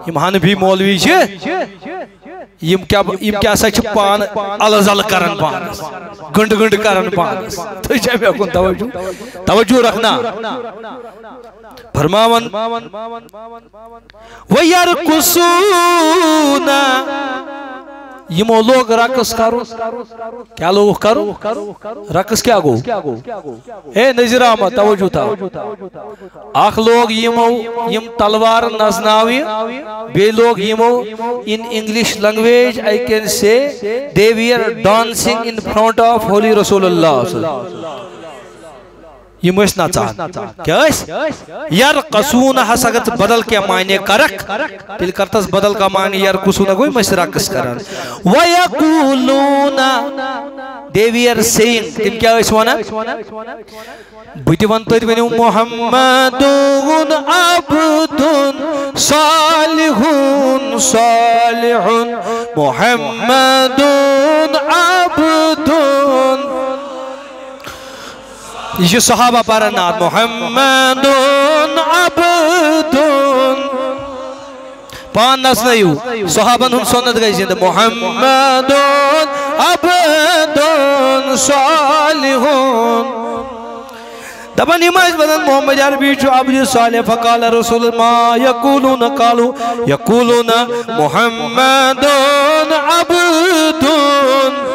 یم حنفی مولوی چھے یم کیا سا چھا پان الزل کرن پانس گنڈ گنڈ کرن پانس تو چھا میں کن توجہ رکھنا فرماون وَيَرْقُصُونَ یمو لوگ رقص کرو کیا لوگ کرو رقص کیا گو اے نظر آمد توجہ تھا آخ لوگ یم تلوار نزناوی بے لوگ یمو in English language I can say they were dancing in front of Holy Rasulullah یم اس ناچان کیا اس یرقصون حسگت بدل کے معنی کرک تل کرتس بدل کا معنی یرقصون کوئی مس رقص کرن ویقولون they were saying تم کیا اس وانا بوتی ونتویت ونیو محمدون عبدون صالحون صالحون محمدون عبدون یہ صحابہ پارنات محمدون عبدون پان نسنیو صحابن ہم سنت گئی زندہ محمدون عبدون صالحون دبن ایمائز بدن محمد عربی جو عبد صالح فقال رسول ما یقولون قالو یقولون محمدون عبدون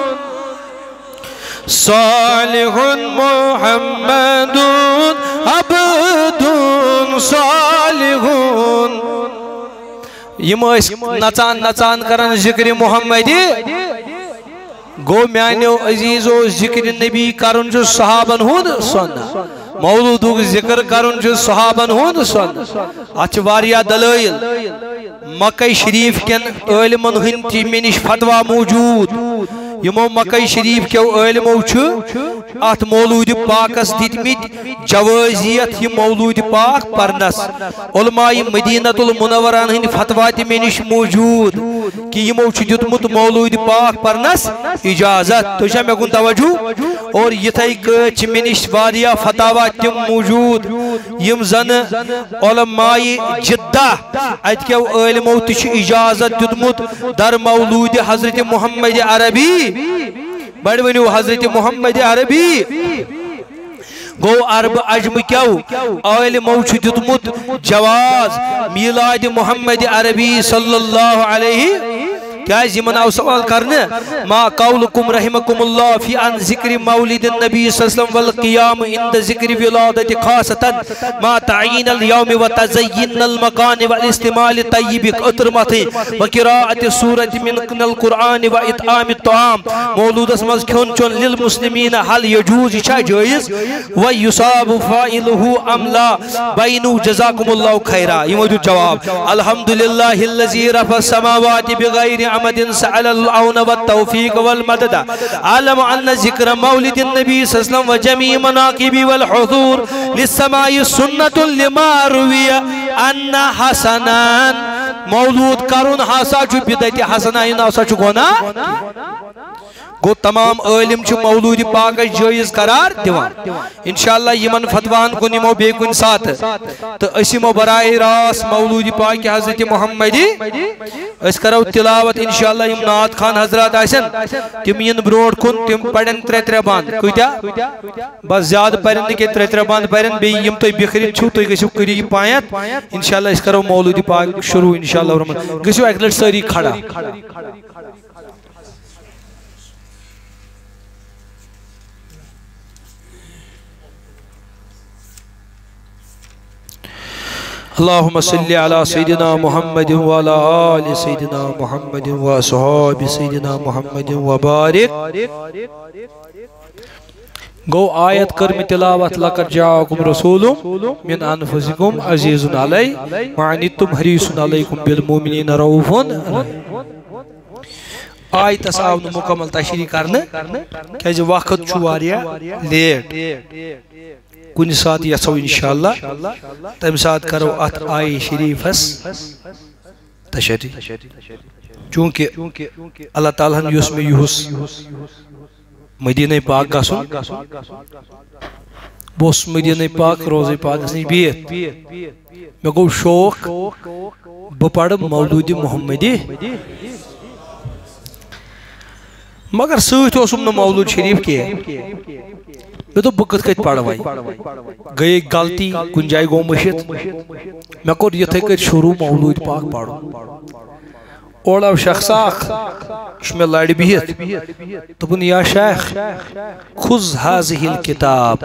صالح محمدون عبدون صالحون یم اس نچان نچان کرن ذکر محمدی گو میانیو عزیزو ذکر نبی کرن جو صحابن ہون سننا مولودو ذکر کرن جو صحابن ہون سننا اچھ واریا دلائل مکہ شریف کن علمن ہند مے نش فتوا موجود یمو مکہ شریف کیو علمو ات مولود پاکس دتمت جوازیت یہ مولود پاک پرنس علماء مدینۃ المنورہ ہند فتوا تہ مے نش موجود کہ یمو دتمت مولود پاک پرنس اجازت تو چھا مے کن توجہ اور یتھے کچھ مے نش واریاہ فتوا تم موجود یم زن علماء جدہ ات کیو علمو تہ اجازت دتمت در مولود حضرت محمد عربی بڑ ونیو حضرت محمد عربی گو عرب عجم کیو علمو دتمت جواز میلاد محمد عربی صلی اللہ علیہ کیا یمن آو سوال کرنے ما قولکم رحمکم اللہ فی ان ذکر مولد النبی صلی اللہ علیہ وسلم والقیام عند ذکر ولادت خاصتا ما تعین اليوم وتزین المکان والاستعمال طیب اطرمت وقراءت سورت من القرآن واطعام الطعام مولود اسمز کھون چون للمسلمین حل یجوز چھا جائز ویصاب فائلہ ام لا بینو جزاکم اللہ خیرہ یہ موجود جواب الحمدللہ اللذی رفع السماوات بغیر عمد سأل العون والتوفيق والمدد علم أن ذكر مولد النبي صلى الله عليه وسلم وجميع مناقب والحضور للسماء سنة لما روي أن حسنان مولود کرون ہسا چھ بدعت حسنہ نسا چھ گناہ گو تمام علم چھ مولود پاک جائز قرار دیوان انشاءاللہ یمن فتوان کو نمو بے کن ساتھ تو اسمو براہ راس مولود پاک حضرت محمدی اس کرو تلاوت انشاءاللہ یم نات خان حضرات آسن تم ین بروڈ کن تم پڑھن ترے باند کوئیتا بس زیادہ پڑھن کے ترے باند پڑھن بے یم تو بخرید چھو تو گسو کری پایت انشاءاللہ اس کرو مولود پاک شروع انشاءاللہ ورحمت گسو ایک لٹ ساری کھڑا اللهم صل على سيدنا محمد وعلى آل سيدنا محمد وصحاب سيدنا محمد وبارك گو آیت کرم تلاوت لقد جاءكم رسول من انفسكم عزيز علي وعنتم حريص عليكم بالمؤمنين رؤوف آیت آو مکمل تشریح کرنے کہ وقت چھو واریا لیٹ کن ساتھ یسو انشاءاللہ تم ساتھ کرو ات آئی شریفس تشریح چونکہ اللہ تعالیٰ نے یوس میں یوس مدینہ پاک گسن بوس مدینہ پاک روزہ پاک اس نے بیت میں گو شوق بپڑ مولود محمدی مگر سوچ اوسم نہ مولود شریف کے میں تو بکت کت پڑھوائی گئی غلطی کن جائے گو مشت میں کور یتھے کت شروع مولود پاک پڑھو اور اب شخص آخ اس میں لڑ بہت تو بن یا شیخ خذ هذه الكتاب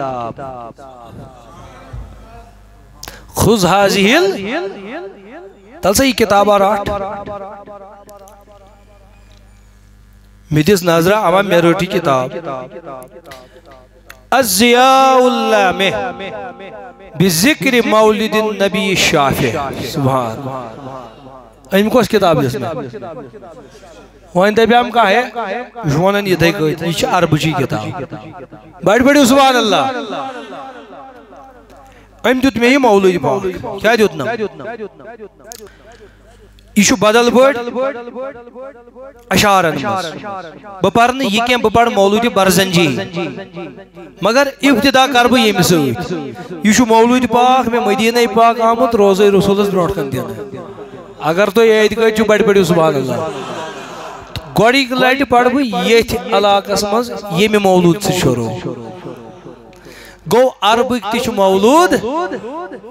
خذ هذه تل سے یہ کتاب آرات میدیس ناظرہ اما میروٹی کتاب الضیاء اللامہ بذکر مولد النبی الشافع سبحان این کو اس کتاب جس میں وہاں دے بیام کا ہے جوانن یہ دے گئی یہ چھ عربی کتاب بڑھ بڑی سبحان اللہ این دیت میں یہ مولد پاک کیا دیتنا یہ بدل بڑ اشارن بپرن یہ کیا بپر مولود برزنجی مگر ابتدا کرب یہ سوت یہ مولود پاک میں مدینہ پاک آمد روزہ رسولس بروٹ کن دینا اگر تو یہ عید بڑ بڑی سبحان اللہ گوڑی لٹ پڑھ یہ علاقہ مز یہ میں مولود سے شروع گو عربک تیچ مولود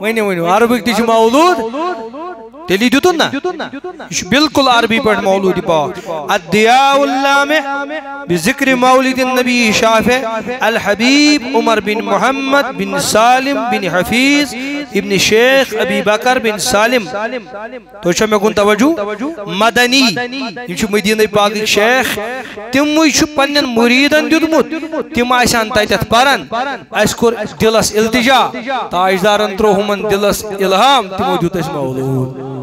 ونیو عربک تیچ مولود تیلی دیتون نا بالکل عربی پر مولود پاک الضیاء اللامع بذکر مولد النبی شافع الحبیب عمر بن محمد بن سالم بن حفیظ ابن شیخ ابی بکر بن سالم تو چھو میں کن توجہ مدنی یہ چھو مدینہ پاک شیخ تم چھو پنن مریدن دیدمت تم آسان تایتت پرن اس کور دلس التجا تاجدارن تروہمن دلس الہام تمو دیت اس مولود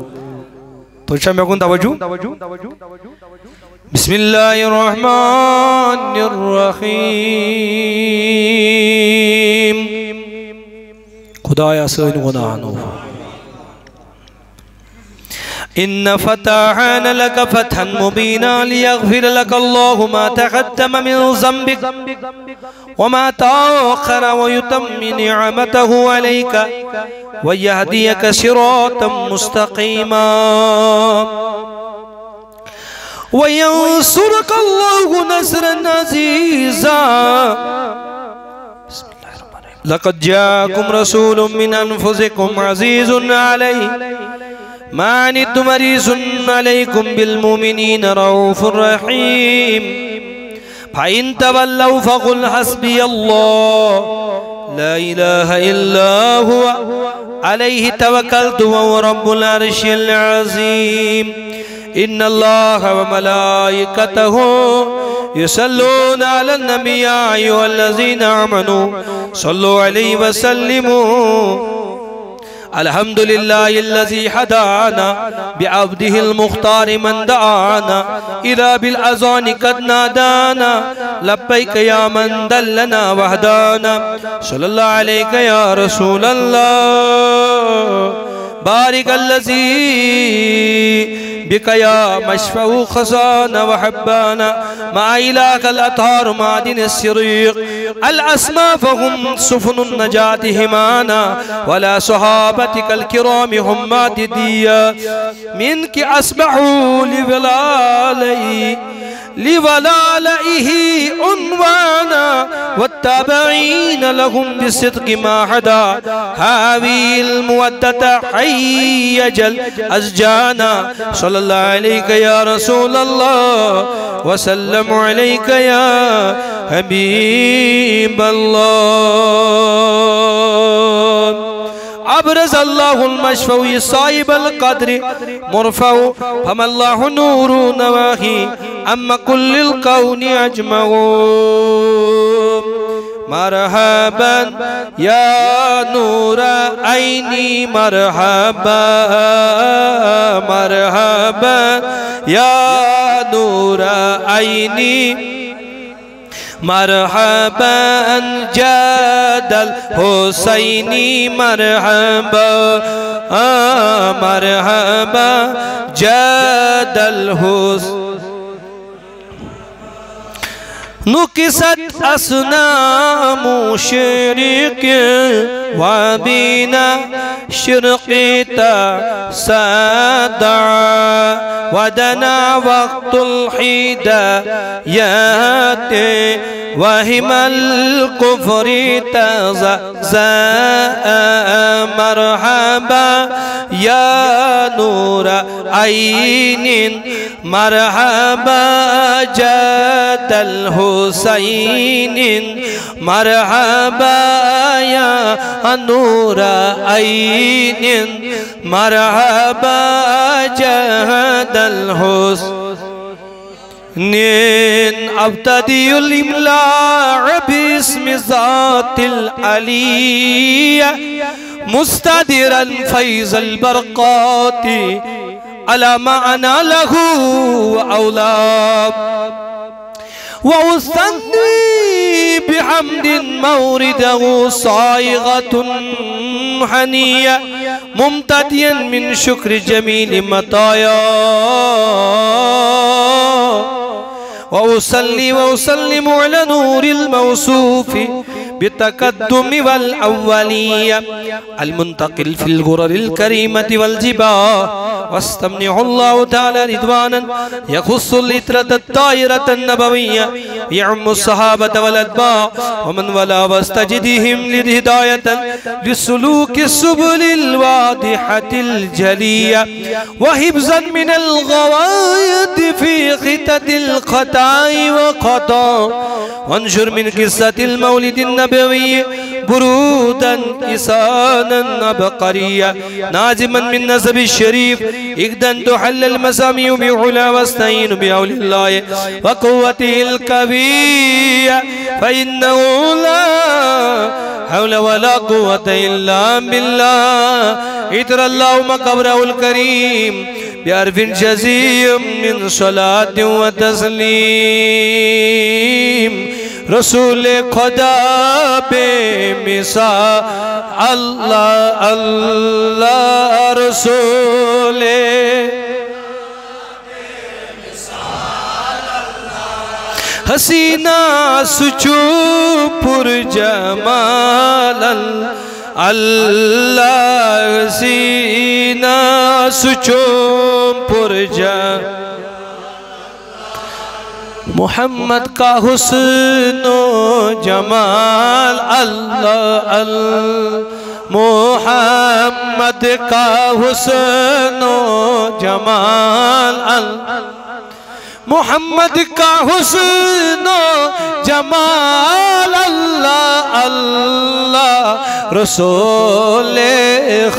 پوچھا میں کن توجہ بسم اللہ الرحمن الرحیم خدایا سین گناہنو إن فتحنا لك فتحا مبينا ليغفر لك الله ما تقدم من ذنبك وما تأخر ويتم نعمته عليك ويهديك صراطا مستقيما وينصرك الله نصرا عزيزا لقد جاءكم رسول من أنفسكم عزيز عليه ما عنتم حريص عليكم بالمؤمنين رؤوف رحيم فإن تولوا فقل حسبي الله لا إله إلا هو عليه توكلت وهو رب العرش العظيم إن الله وملائكته يصلون على النبي يا أيها الذين آمنوا صلوا عليه وسلموا الحمد لله الذي هدانا بعبده المختار من دعانا إذا بالأذان قد نادانا لبيك يا من دلنا وهدانا صلى الله عليك يا رسول الله بارك الذي بك يا مشفع خزانة وحبانا مع إله الأطهار معدن السريق الأسماء فهم سفن النجاة همانا ولا صحابتك الكرام همات ديا منك أسبحوا لولائه عنوانا والتابعين لهم بصدق ما هدى هاوي المودة حيج الأسجانا صلى الله عليك يا رسول الله وسلم عليك يا حبيب الله أبرز الله المشفوي صاحب القدر مرفع فما الله نور نواهي أما كل الكون أجمعون مرحبا يا نور عيني مرحبا مرحبا يا نور عيني مرحبا جاد الحسيني مرحبا مرحبا جاد الحسين نكست أصنام شرك وبنا شرقتا سادع ودنا وقت الحدايات وهم الكفر تزاء مرحبا يا نور عين مرحبا جاد الحسين مرحبا يا نور عين مرحبا جاد الحسين أبتدي الإملاء باسم ذات العلية مستدرا فيض البرقات على معنى له وأولاد وأثني بحمد مورده صائغة حنية ممتديا من شكر جميل مطايا وأصلي وأسلم على نور الموصوف بالتقدم والأولية المنتقل في الغرر الكريمة والجباه واستمنع الله تعالى رضوانا يخص الإترة الطائرة النبوية يعم الصحابة والأتباع ومن ولا واستجدهم للهداية لسلوك السبل الواضحة الجلية وحفظا من الغواية في خطة الخطاء وقطع وانشر من قصة المولد النبوي برودا إسانا عبقريا نازما من نسب الشريف إقدا تحل المسامع بعلا واستعين بعول الله وقوته الكبيرة فإنه لا حول ولا قوة إلا بالله. اتر اللهم قبره الكريم بعرف جزيم من صلاة وتسليم. رسول خدا بے مثال اللہ اللہ رسول حسینہ سچو پر جمال اللہ حسینہ سچو پر جمال. محمد کا حسن و جمال اللہ اللہ. محمد کا حسن و جمال اللہ. محمد کا حسن و جمال اللہ اللہ. رسول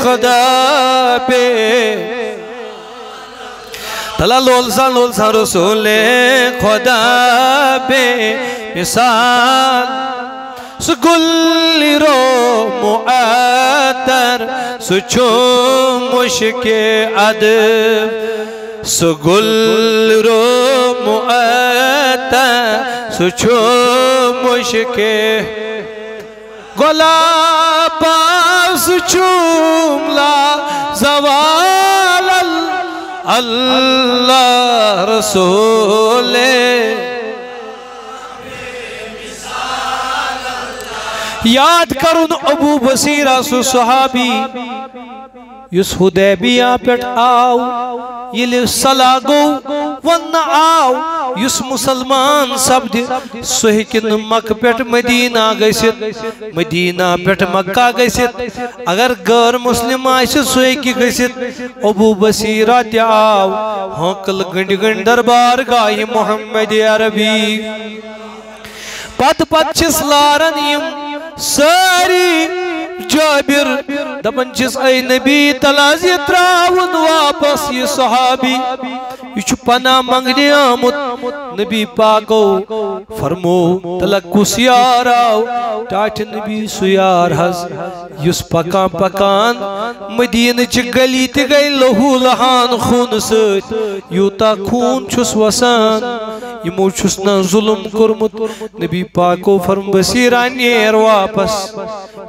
خدا پہ تلا لولسا لولسا رسول خدا بے مثال. سگل رو معطر سچو مشک ادب. سگل رو معطر سچو مشک گلاب سچوملا زوال اللہ رسول. یاد کرن ابو بصیرہ سو صحابی یس حدیبیہ پیٹ آو یلی صلاح گو ون آو یس مسلمان سبد سہکن مکہ پیٹ مدینہ گیست مدینہ پیٹ مکہ گیست. اگر غیر مسلم آئیس سہکی گیست. ابو بصیرہ تی آو ہنکل گنڈ گنڈ دربار گاہی محمد عربی. پت چس لارن یم ساری جابر دپن چس اے نبی تلازی تراون واپس یہ صحابی یہ پناہ منگنے آمد. نبی پاکو فرمو تلک کس یار آو. ٹاٹ نبی سیار حض یس پکان پکان مدینہ چی گلی تی گئی لہو لہان خون ست. یوتا خون چھس وسان یمو چھس نا ظلم کرمت. نبی پاکو فرم بصیرہ نیر واپس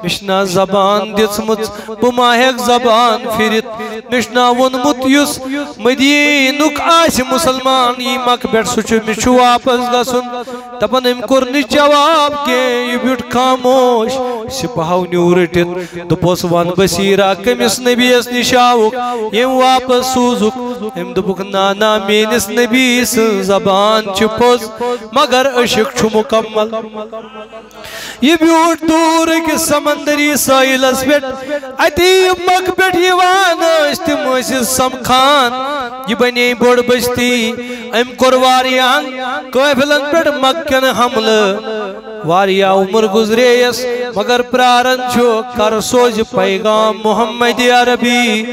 مشنا زبان دسمت بماہیک زبان پھرت. مشنا ونمت یس مدینک آس مسلمان یہ مک بیٹ سچو مچو واپس گسن. دپن ام کرنی جواب کے یہ بیٹ خاموش. سپاہو نیو رٹت دپوس ون بصیرہ کمس نبی اس نشاوک یم واپس سوزک. ام دپک نانا مینس نبی سن زبان چپوز مگر عشق چھو مکمل. یہ بیوٹ دور کے سمندری سائل اس بیٹ اتی مک بیٹ یوان استموس سمخان. یہ بنی بوڑ بستی ام کرواریان قیفلن بیٹ مکن حمل. واریا عمر گزریس مگر پرارن چھو کر سوج پیغام محمد عربی.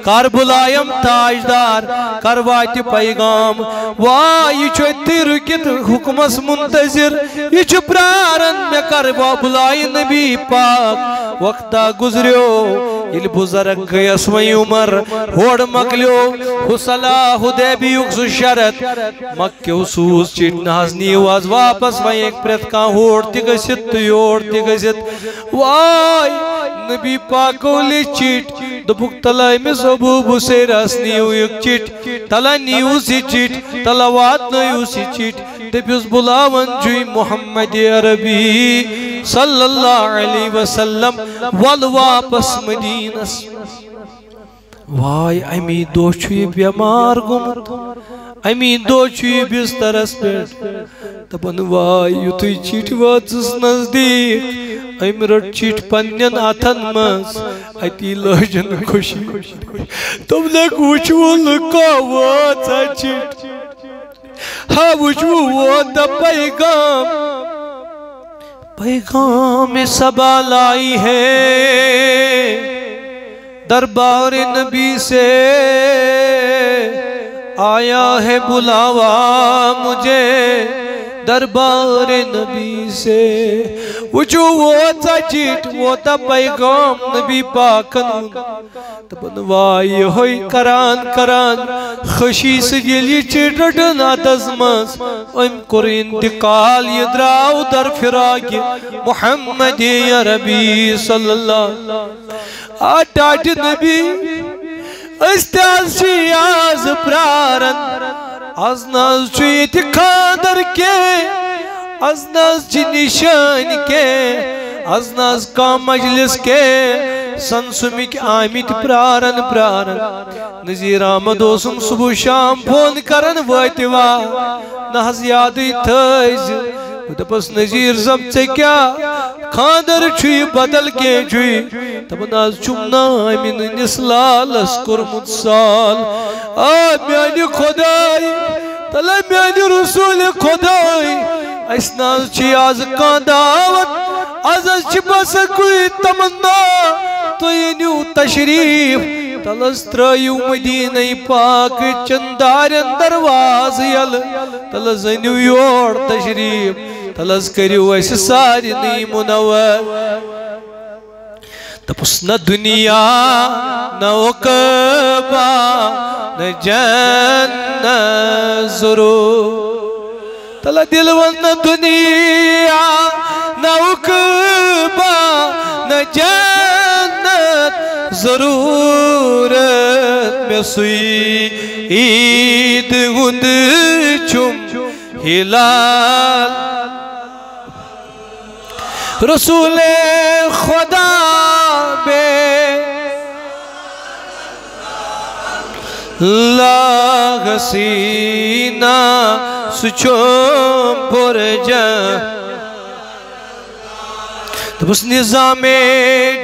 کر بلایم تاجدار کر وات پیغام. واہ یہ تی رکت حکمس منتظر یہ پرارن میں کر بلائی نبی پاک. وقتا گزریو یل بزرگ گیس وی عمر ہوڑ مکلیو حسلا حدیبی اکسو شرط مکہ حسوس چیٹ ناز نیواز واپس وی ایک پریت کا ہوڑ تی گست یوڑ تی گست. وائی نبی پاکو لی چیٹ دبک تلائی میں ابو بصیرہ نیو یک چیٹ تلا نیو سی چیٹ تلا وات نیو سی چیٹ. دبیس بلاون جوی محمد عربی صلی اللہ علیہ وسلم ول واپس مدینہ. وائی امی دو چھوئی بیمار گمت امی دو چھوئی بسترس پیٹ. دپن وائی یوتوی چیٹ واتس نزدیک ایم رٹ چیٹ پنین آتھن مز اتی لجن خوشی. تم لک وچو لکا واتا چیٹ ہا وچو واتا پیغام. پیغام سبا لائی ہے دربار نبی سے آیا ہے بلاوا مجھے دربار نبی سے وچو ووتا چیٹ ووتا پیغام نبی پاکن تبن وائی ہوئی کران کران خشی سجلی چیٹن آتزمس ام کر انتقال یدراو در فراق محمد عربی صلی اللہ آٹاٹ نبی استاز شیاز پرارن از ناز چیت خاندر کے از ناز چی نشان کے از ناز کا مجلس کے سنسمک آمید پرارن پرارن نظیر آمد اوسم صبح شام فون کرن واتوا نحز یادی تھائز دپس نظیر زب سے کیا خاندر چھوئی بدل کے چھوئی تب ناز چمنا امین نسلال اسکر مدسال میانی خدای تلا میانی رسول خدای اس ناز چی آز کان دعوت از چی بس کوئی تمنا تو اینیو تشریف تلس ترائیو مدینہ پاک چندارن درواز یل تلس اینیو یور تشریف تلس کریو ایسی ساری نی منور تپس نہ دنیا نہ عقبہ نہ جنت ضرور تلا دل ون دنیا نہ عقبہ نہ جنت ضرورت میں سوئی عید ہند چم ہلال رسول خدا بے لاغ سینہ سچوم پر جان تو اس نظام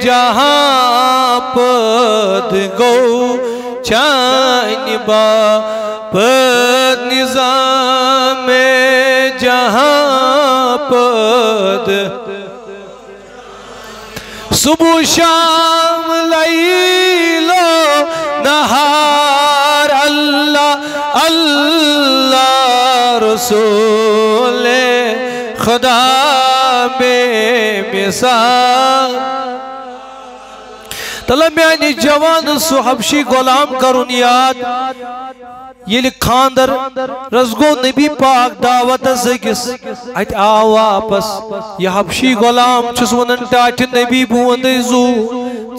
جہاں پد گو چین با پد نظام جہاں پد صبح شام لیلو نہار اللہ اللہ رسول خدا بے مثال طلب میانی جوان سو حبشی غلام کرن یاد یہ خاندر رزگو نبی پاک دعوت زگس ات آو واپس یہ حبشی غلام چس ونن ٹاٹ نبی بوند زو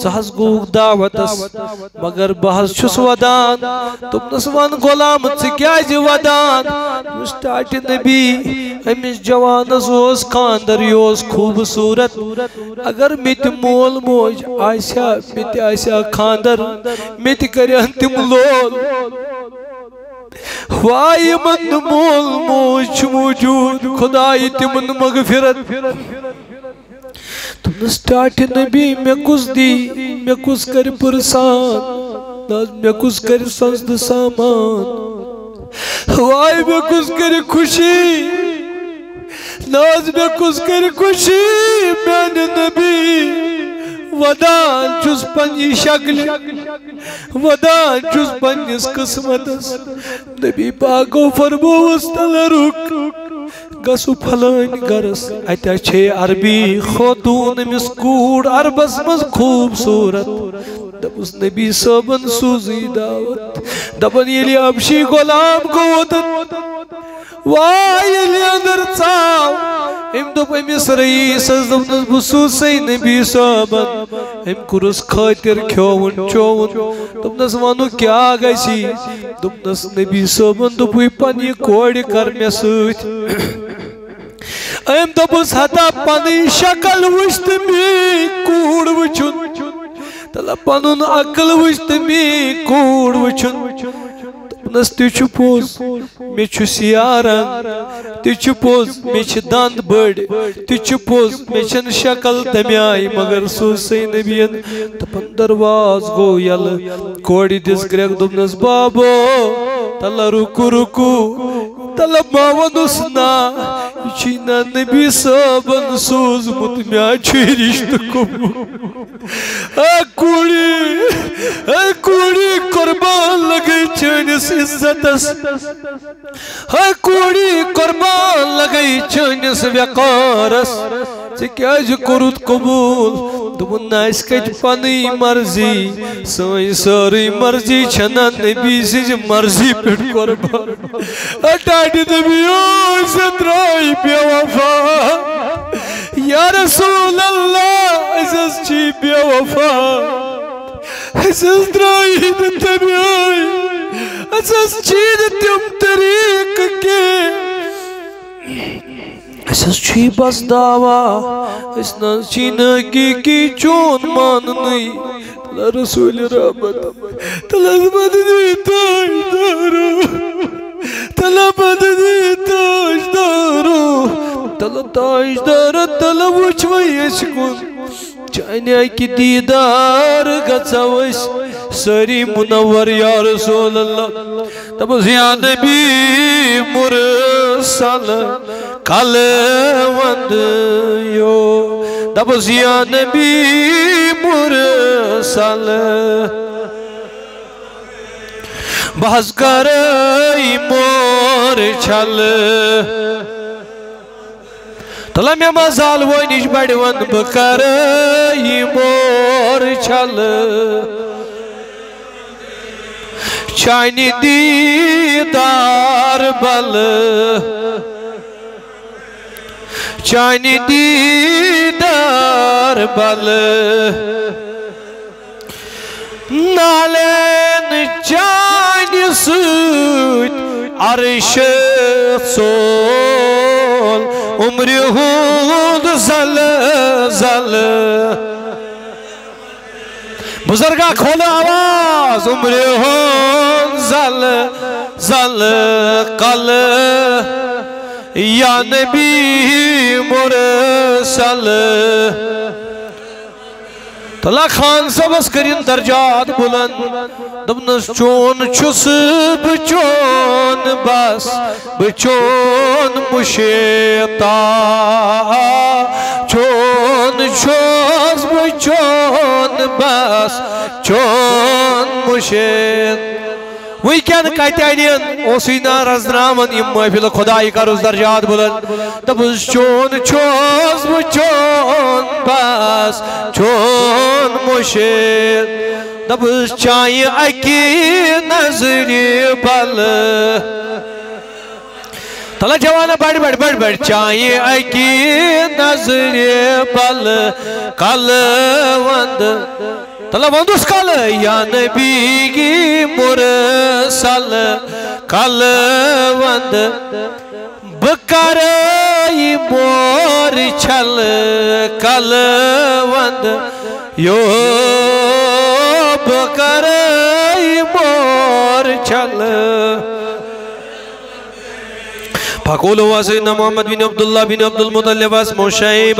چہس گو دعوتس مگر بحث چس ودان تم نسوان غلام چکیاز ودان اس ٹاٹ نبی امس جوانس اوس خاندر یوس خوبصورت اگر مت مول موج آسیا مت آسیا خاندر مت کرن تم لول وائی من مول موج موجود خدای تمن مغفرت تم سٹارٹ نبی میں کس دی میں کس کر پرسان ناز میں کس کر سنزد سامان وائی میں کس کر خوشی ناز میں کس کر خوشی میں نبی ودان چوز پنی شکل ودان چوز پنیس قسمتس نبی پاکو فرموس تل رک گسو پھلان گرس ایتا چھے عربی خاتون مسکوڑ عربس مز خوبصورت دبس نبی صابن سوزی دعوت دبن یلی ابشی غلام کو وطن وائی یلی اندر چاو ام دب امس رئیس از دبنس بسوسی نبی صابن ام کرس خاطر کھوون چوون دبنس وانو کیا گیسی دبنس نبی صابن دبوی پانی کوڑی کر میں سوچ ام دبس حتا پانی شکل وشت می کوڑ وچن تلا پانون عقل وشت می کوڑ وچن دبنس تیچو پوز میں چھو سیارن تیچو پوز میں چھ داند بڑ تیچو پوز میں چھن شکل دمیائی مگر سوسی نبیان تپن درواز گو یل کوڑی دس گریک دبنس بابو تلا رکو رکو تلا ماونسنا چینا نبی صابن سوز متمیا چھوی رشت کبو اے کوڑی قربان لگئی چینی چانس عزتس ہائی کوڑی قربان لگئی چانس وقارس ژے کیازِ کوٚرُتھ قبوٗل دوٚپُن نہ اَسہِ کَتہِ پنٕنۍ مرضی سٲنۍ سٲرٕے مرضی چھنا نبی سٕنٛزِ مرضی پٮ۪ٹھ قربان ڈاڈِ نبی ژےٚ درٛاے بے وفا یا رسول اللہ أسۍ حظ چھی بے وفا أسۍ حظ درٛاے نہٕ تَمہِ آیہِ أسۍ حظ چھی نہٕ تِم طریٖقہٕ کینٛہہ أسۍ حظ چھُے بس دعوا أسۍ نہ حظ چھی نہٕ حقیٖقی چون ماننٕے تلا رسول رحمت تلا مدنی تاجدارو تلا مدنی تاجدارو تلا تاجدارو تلا وٕچھ وۄنۍ أسۍ کُن چانہِ اَکہِ دیٖدار گژھو أسۍ سٲری منور یا رسول اللہ دپُس یا نبی مرسل کل وند یو دپُس یا نبی مرسل بہٕ حظ کرے مور چھل تلا مےٚ مزال وۄنۍ نِش بڑِ ون بہٕ کرے مور چھل چانہِ دیٖدار بل چانہِ دیٖدار بل نالین چانہِ سۭتۍ عرش ژول عمرِ ہُنٛد زلزل بزرگا کھولو آواز عمرِ ہُنٛد زلزل کل یا نبی مرسل تلا خان صبس کرین درجات بلند دبنس چون چھس بچون بس بچون مشیطا چون چھس بچون بس چون مشیط وی کیا کتین اوسی نارز نامن یم محفل خدای کروس درجات بلند دبس چون چھس بچون بس چون مشیط دبس چائیں اکی نظری بل تلا جوانا بڑ چائیں اکی نظری بل کل وند تلا وندوس کل یا نبی کی مرسل کل وند بکرائی مور چھل کل وند یو بکرائی مور چھل فقولوا سيدنا محمد بن عبد الله بن عبد المطلب اسمه شيبة